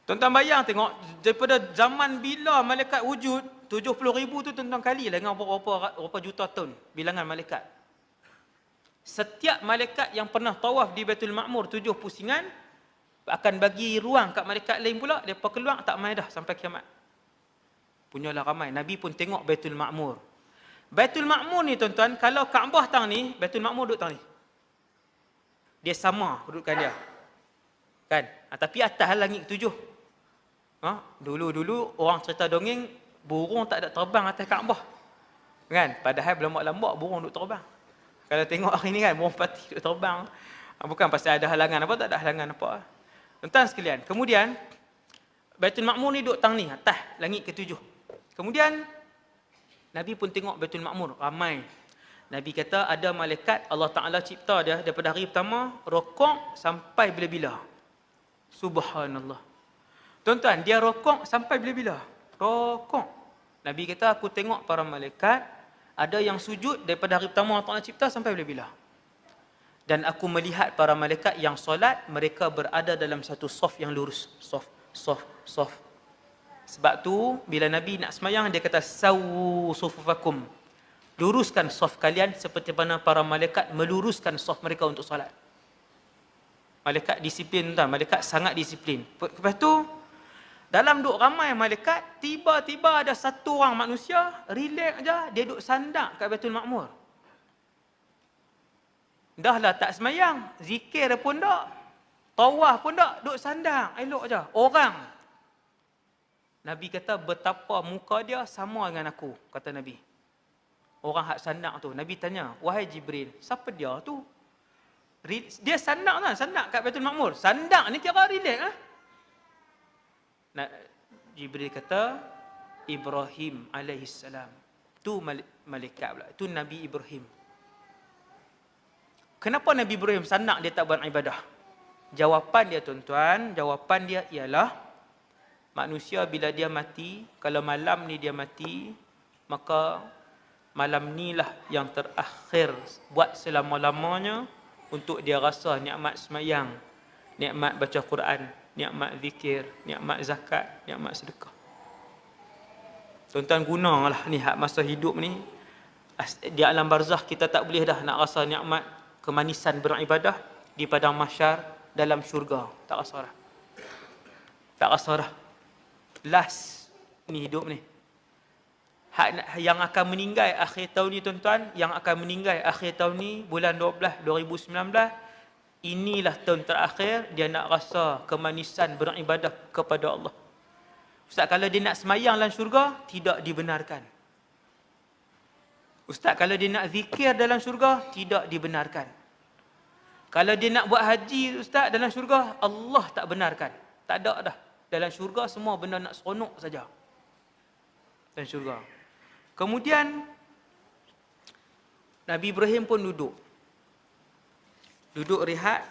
Tuan-tuan bayang tengok, daripada zaman bila malaikat wujud, 70,000 tu tuan-tuan kali lah dengan berapa juta tahun bilangan malaikat. Setiap malaikat yang pernah tawaf di Baitul Ma'mur 7 pusingan, akan bagi ruang kat malaikat lain pula, mereka keluar tak mai dah sampai kiamat. Punyalah ramai. Nabi pun tengok Baitul Ma'mur. Baitul Ma'mur ni tuan-tuan, kalau Kaabah tang ni, Baitul Ma'mur duduk tang ni. Dia sama kedudukan dia. Kan? Tapi atas langit 7. Dulu-dulu orang cerita dongeng, burung tak ada terbang atas Kaabah. Kan? Padahal berlambak-lambak burung duduk terbang. Kalau tengok hari ni kan, burung pati duduk terbang. Bukan pasal ada halangan apa, tak ada halangan apa. Tuan-tuan sekalian, kemudian Baitul Ma'mur ni duduk tang ni, atas langit ke-7. Kemudian Nabi pun tengok Baitul Ma'mur, ramai. Nabi kata ada malaikat Allah Ta'ala cipta dia daripada hari pertama, rokok sampai bila-bila. Subhanallah. Tuan-tuan, dia rokok sampai bila-bila? Rokok. Nabi kata, aku tengok para malaikat, ada yang sujud daripada hari pertama Allah Ta'ala cipta sampai bila-bila. Dan aku melihat para malaikat yang solat, mereka berada dalam satu saf yang lurus. Saf. Sebab tu, bila Nabi nak semayang, dia kata, sawu sufufakum. Luruskan saf kalian seperti mana para malaikat meluruskan saf mereka untuk solat. Malaikat disiplin, tuan. Malaikat sangat disiplin. Lepas tu, dalam duk ramai malaikat, tiba-tiba ada satu orang manusia, relax je, dia duk sandak kat Baitul Ma'mur. Dah lah tak semayang, zikir pun tak, tawaf pun tak, duk sandang, elok je. Orang. Nabi kata betapa muka dia sama dengan aku, kata Nabi. Orang hak sandang tu. Nabi tanya, wahai Jibril, siapa dia tu? Dia sandang kan, sandang kat Baitul Ma'mur. Sandang ni kira relax . Jibril kata, Ibrahim alaihissalam. Tu malaikat pula, tu Nabi Ibrahim. Kenapa Nabi Ibrahim sanak dia tak buat ibadah? Jawapan dia tuan-tuan, jawapan dia ialah manusia bila dia mati, kalau malam ni dia mati, maka malam ni lah yang terakhir buat selama-lamanya untuk dia rasa nikmat semayang, nikmat baca Quran, nikmat zikir, nikmat zakat, nikmat sedekah. Tuan-tuan gunalah ni hak masa hidup ni. Di alam barzakh kita tak boleh dah nak rasa nikmat kemanisan beribadah di padang mahsyar dalam syurga. Tak rasa dah. Tak rasa dah. Last ni hidup ni. Hak yang akan meninggal akhir tahun ni tuan-tuan, yang akan meninggal akhir tahun ni bulan 12 2019, inilah tahun terakhir dia nak rasa kemanisan beribadah kepada Allah. Ustaz, kalau dia nak semayang dalam syurga, tidak dibenarkan. Ustaz, kalau dia nak zikir dalam syurga, tidak dibenarkan. Kalau dia nak buat haji, Ustaz, dalam syurga, Allah tak benarkan. Tak ada dah. Dalam syurga semua benda nak seronok saja. Dalam syurga. Kemudian, Nabi Ibrahim pun duduk. Duduk rehat.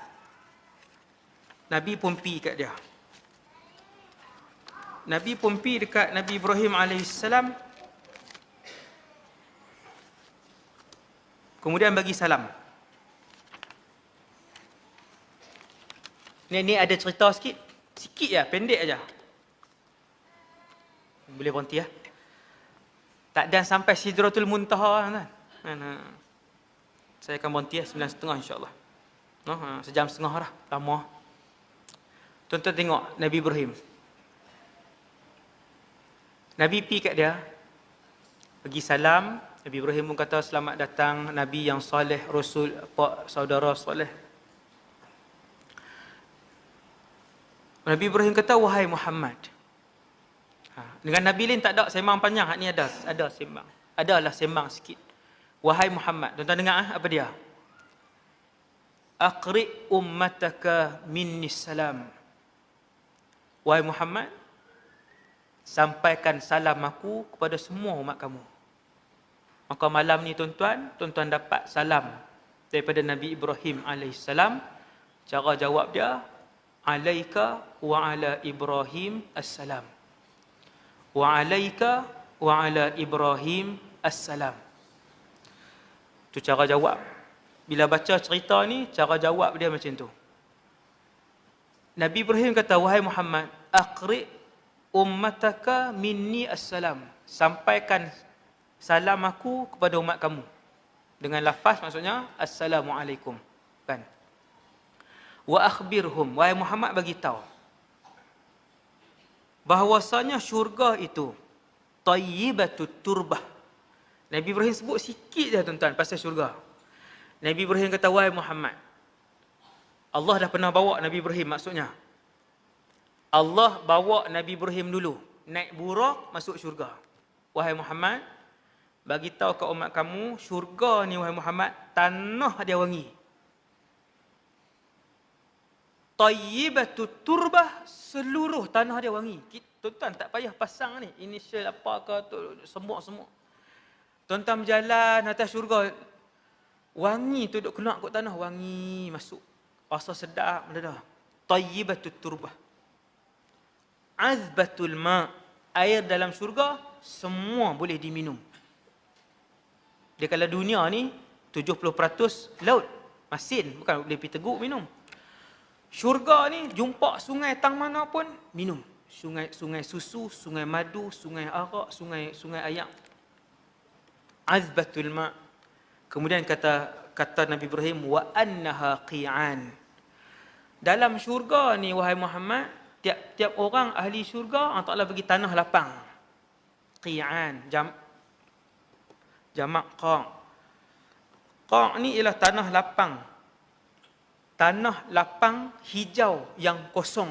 Nabi pun pergi kat dia. Nabi pun pergi dekat Nabi Ibrahim alaihissalam. Kemudian bagi salam. Ni ada cerita sikit. Sikit je, pendek aja. Boleh berhenti ya. Tak dan sampai Sidratul Muntaha kan. Saya akan berhenti 9:30 insya-Allah. Sejam setengah dah, lama. Tuan-tuan tengok Nabi Ibrahim. Nabi pergi kat dia, bagi salam. Nabi Ibrahim pun kata, selamat datang Nabi yang soleh, Rasul, saudara soleh. Nabi Ibrahim kata, wahai Muhammad. Dengan Nabi lain tak ada sembang panjang, hak ni ada sembang. Adalah sembang sikit. Wahai Muhammad, tuan-tuan dengar apa dia? Aqri ummataka minni salam. Wahai Muhammad, sampaikan salam aku kepada semua umat kamu. Maka malam ni tuan-tuan dapat salam daripada Nabi Ibrahim alaihissalam. Cara jawab dia, alaika wa ala Ibrahim assalam. Wa alaika wa ala Ibrahim assalam. Tu cara jawab. Bila baca cerita ni, cara jawab dia macam tu. Nabi Ibrahim kata, wahai Muhammad, aqri ummataka minni assalam. Sampaikan salam aku kepada umat kamu. Dengan lafaz maksudnya, Assalamualaikum. Kan? Wa akhbirhum, wahai Muhammad bagi tahu bahawasanya syurga itu tayyibatut turbah. Nabi Ibrahim sebut sikit je tuan-tuan pasal syurga. Nabi Ibrahim kata, wahai Muhammad, Allah dah pernah bawa Nabi Ibrahim, maksudnya Allah bawa Nabi Ibrahim dulu naik burak masuk syurga. Wahai Muhammad, bagi tahu ke umat kamu, syurga ni wahai Muhammad, tanah dia wangi. Tayyibatut turbah, seluruh tanah dia wangi. Tuan-tuan tak payah pasang ni initial apa ke tu, semua. Tuan-tuan berjalan atas syurga, wangi tu duk keluar kat tanah, wangi masuk. Rasa sedap mendadak. Tayyibatut turbah. Azbatul ma, air dalam syurga semua boleh diminum. Dia kalau dunia ni 70% laut, masin, bukan boleh pergi teguk minum. Syurga ni jumpa sungai tang mana pun minum. Sungai susu, sungai madu, sungai arak, sungai ayak. Azbatul ma. Kemudian kata Nabi Ibrahim, wa annaha qi'an. Dalam syurga ni wahai Muhammad, tiap orang ahli syurga Allah Taala bagi tanah lapang. Qi'an, jamak qa'. Qa' ni ialah tanah lapang. Tanah lapang hijau yang kosong.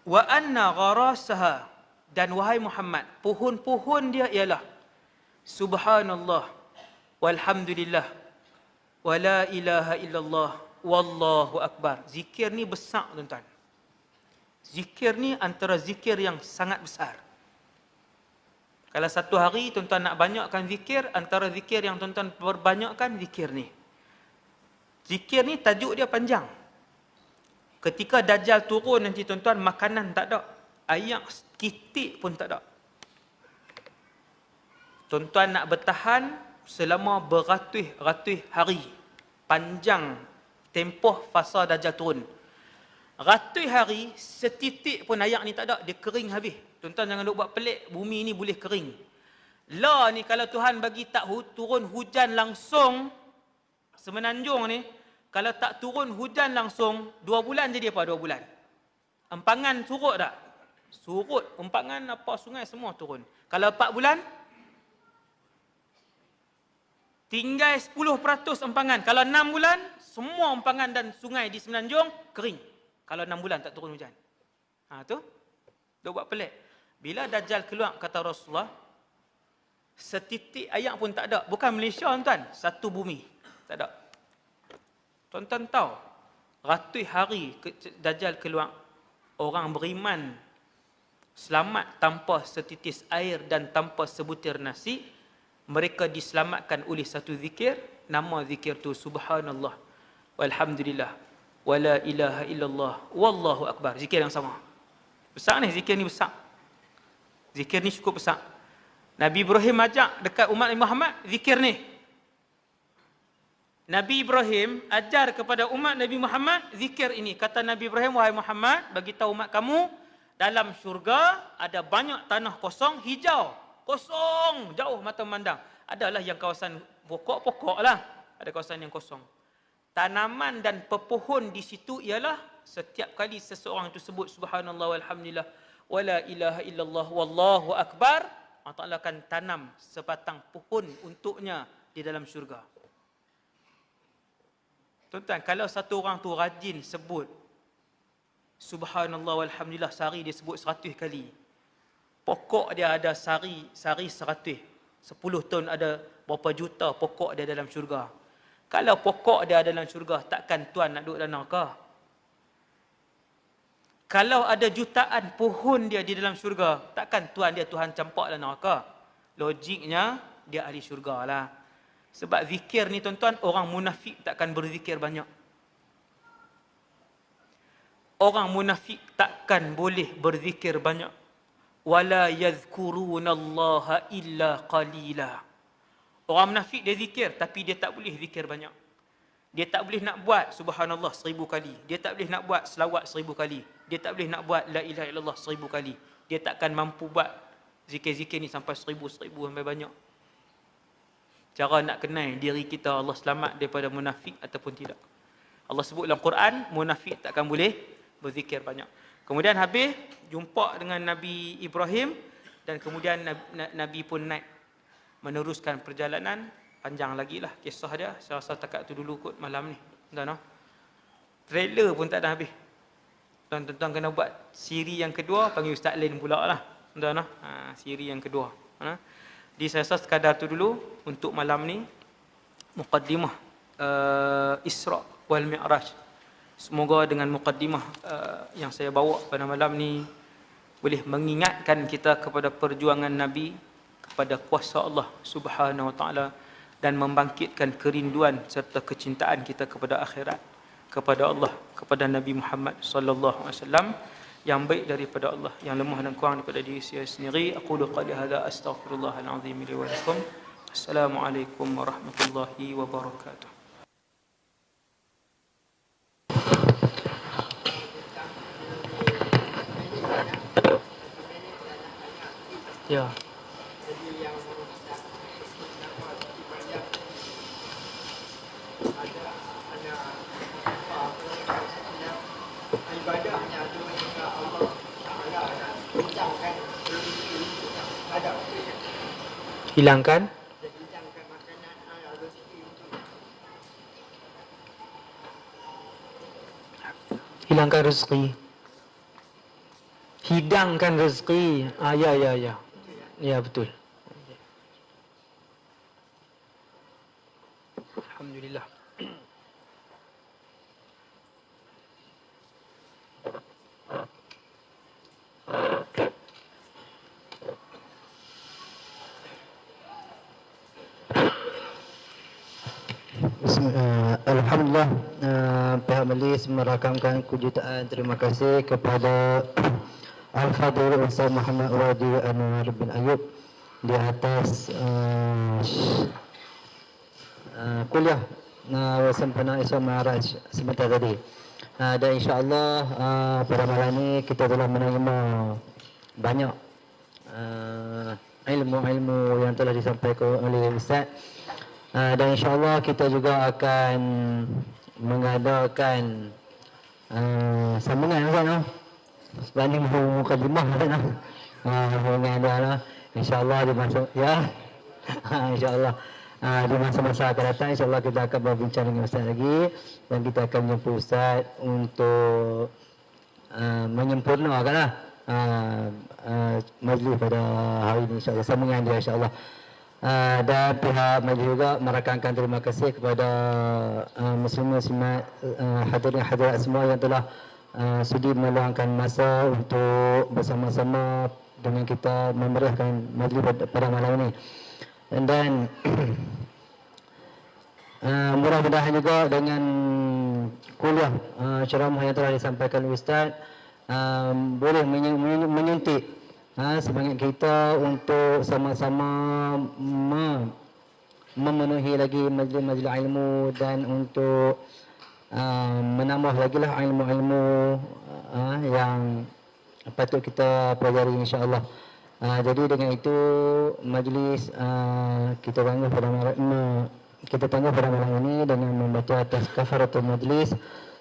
Wa anna gharasaha, dan wahai Muhammad, pohon-pohon dia ialah subhanallah walhamdulillah wa la ilaha illallah wallahu akbar. Zikir ni besar tuan-tuan. Zikir ni antara zikir yang sangat besar. Kalau satu hari tuan-tuan nak banyakkan zikir, antara zikir yang tuan-tuan perbanyakkan zikir ni. Zikir ni tajuk dia panjang. Ketika Dajjal turun nanti tuan-tuan, makanan tak ada, ayak kitik pun tak ada. Tuan-tuan nak bertahan selama beratus-ratus hari. Panjang tempoh fasa Dajjal turun. Ratus hari, setitik pun ayak ni tak ada, dia kering habis. Tuan-tuan jangan duk buat pelik, bumi ni boleh kering. La ni kalau Tuhan bagi tak turun hujan langsung, Semenanjung ni, kalau tak turun hujan langsung, 2 bulan jadi apa 2 bulan? Empangan surut tak? Surut, empangan apa sungai semua turun. Kalau 4 bulan, tinggal 10% empangan. Kalau 6 bulan, semua empangan dan sungai di Semenanjung kering. Kalau 6 bulan tak turun hujan. Tu, dia buat pelik. Bila Dajjal keluar, kata Rasulullah, setitik ayak pun tak ada. Bukan Malaysia tuan, satu bumi. Tak ada. Tuan-tuan tahu, ratus hari Dajjal keluar, orang beriman selamat tanpa setitis air dan tanpa sebutir nasi, mereka diselamatkan oleh satu zikir, nama zikir tu subhanallah walhamdulillah wala ilaha illallah wallahu akbar. Zikir yang sama. Besar ni, zikir ni besar. Zikir ni cukup besar. Nabi Ibrahim ajak dekat umat Muhammad zikir ni. Nabi Ibrahim ajar kepada umat Nabi Muhammad zikir ini. Kata Nabi Ibrahim, wahai Muhammad, bagi tahu umat kamu, dalam syurga ada banyak tanah kosong, hijau. Kosong, jauh mata memandang. Adalah yang kawasan pokok-pokok lah. Ada kawasan yang kosong. Tanaman dan pepohon di situ ialah setiap kali seseorang itu sebut subhanallah walhamdulillah wala ilaha illallah wallahu akbar, Allah Ta'ala akan tanam sebatang pohon untuknya di dalam syurga. Tuan-tuan, kalau satu orang tu rajin sebut subhanallah walhamdulillah, sehari dia sebut 100 kali. Pokok dia ada sehari 100. 10 tahun ada berapa juta pokok dia dalam syurga. Kalau pokok dia ada dalam syurga, takkan tuan nak duduk dalam neraka? Kalau ada jutaan pohon dia di dalam syurga, takkan Tuhan dia Tuhan campak dalam neraka? Logiknya dia ahli syurga lah. Sebab zikir ni tuan-tuan, orang munafik takkan berzikir banyak. Orang munafik takkan boleh berzikir banyak. Wala yadhkurunallaha illa qalila. Orang munafik dia zikir, tapi dia tak boleh zikir banyak. Dia tak boleh nak buat subhanallah 1000 kali. Dia tak boleh nak buat selawat 1000 kali. Dia tak boleh nak buat la ilaha illallah 1000 kali. Dia takkan mampu buat zikir-zikir ni sampai 1000 sampai banyak. Cara nak kenal diri kita Allah selamat daripada munafik ataupun tidak. Allah sebut dalam Quran, munafik takkan boleh berzikir banyak. Kemudian habis jumpa dengan Nabi Ibrahim dan kemudian Nabi pun naik meneruskan perjalanan. Panjang lagi lah kisah dia. Saya rasa takat tu dulu kot malam ni. Tuan-tuan, trailer pun tak ada habis. Tuan-tuan kena buat siri yang kedua, panggil Ustaz Lin pula lah. Tuan-tuan, siri yang kedua. Jadi saya rasa sekadar tu dulu untuk malam ni. Muqaddimah Isra wal Mi'raj. Semoga dengan muqaddimah yang saya bawa pada malam ni boleh mengingatkan kita kepada perjuangan Nabi, kepada kuasa Allah Subhanahu Wa Taala, dan membangkitkan kerinduan serta kecintaan kita kepada akhirat, kepada Allah, kepada Nabi Muhammad sallallahu alaihi wasallam, yang baik daripada Allah, yang lemah dan kurang daripada diri saya sendiri. Aqulu qali hadza astaghfirullahal azim li wa lakum. Assalamualaikum warahmatullahi wabarakatuh. Ya. Hilangkan rezeki, hidangkan rezeki. Ya betul. Alhamdulillah. Alhamdulillah, pihak majlis merakamkan kejutaan terima kasih kepada Al-Fadhil Ustaz Muhammad Uradi Anwar bin Ayub di atas kuliah sempena Isra Mi'raj sebentar tadi. Dan insya-Allah pada malam ini kita telah menerima banyak ilmu-ilmu yang telah disampaikan oleh Ustaz. Dan insya-Allah kita juga akan mengadakan sambungan Ustaz. Sebab ni mukadimah Ustaz. Mengadakan insya-Allah di masa insya-Allah di masa-masa akan datang, insya-Allah kita akan berbincang dengan Ustaz lagi, dan kita akan jumpa Ustaz untuk menyempurnakan majlis pada hari ini, insya-Allah sambungan dia insya-Allah. Dan pihak majlis juga merakamkan terima kasih kepada muslim-muslimat hadirin-hadirat semua yang telah sudi meluangkan masa untuk bersama-sama dengan kita memeriahkan majlis pada malam ini. Dan mudah-mudahan juga dengan kuliah ceramah yang telah disampaikan Ustaz boleh menyuntik semangat kita untuk sama-sama memenuhi lagi majlis-majlis ilmu, dan untuk menambah lagi lah ilmu-ilmu yang patut kita pelajari insya-Allah. Jadi dengan itu majlis kita tangguh pada malam ini dengan membaca atas kafaratul majlis.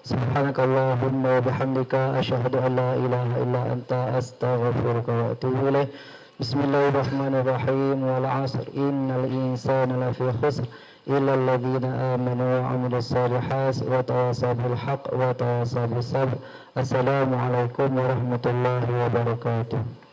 Subhanakallahumma wa bihamdika asyhadu an la ilaha illa anta astaghfiruka wa atubu ilaik. Bismillahirrahmanirrahim. Wal 'asr innal insana lafi khusr illa alladhina amanu wa 'amilus solihat wa tawasaw bil haqq wa tawasaw bis sabr. Assalamualaikum warahmatullahi wabarakatuh.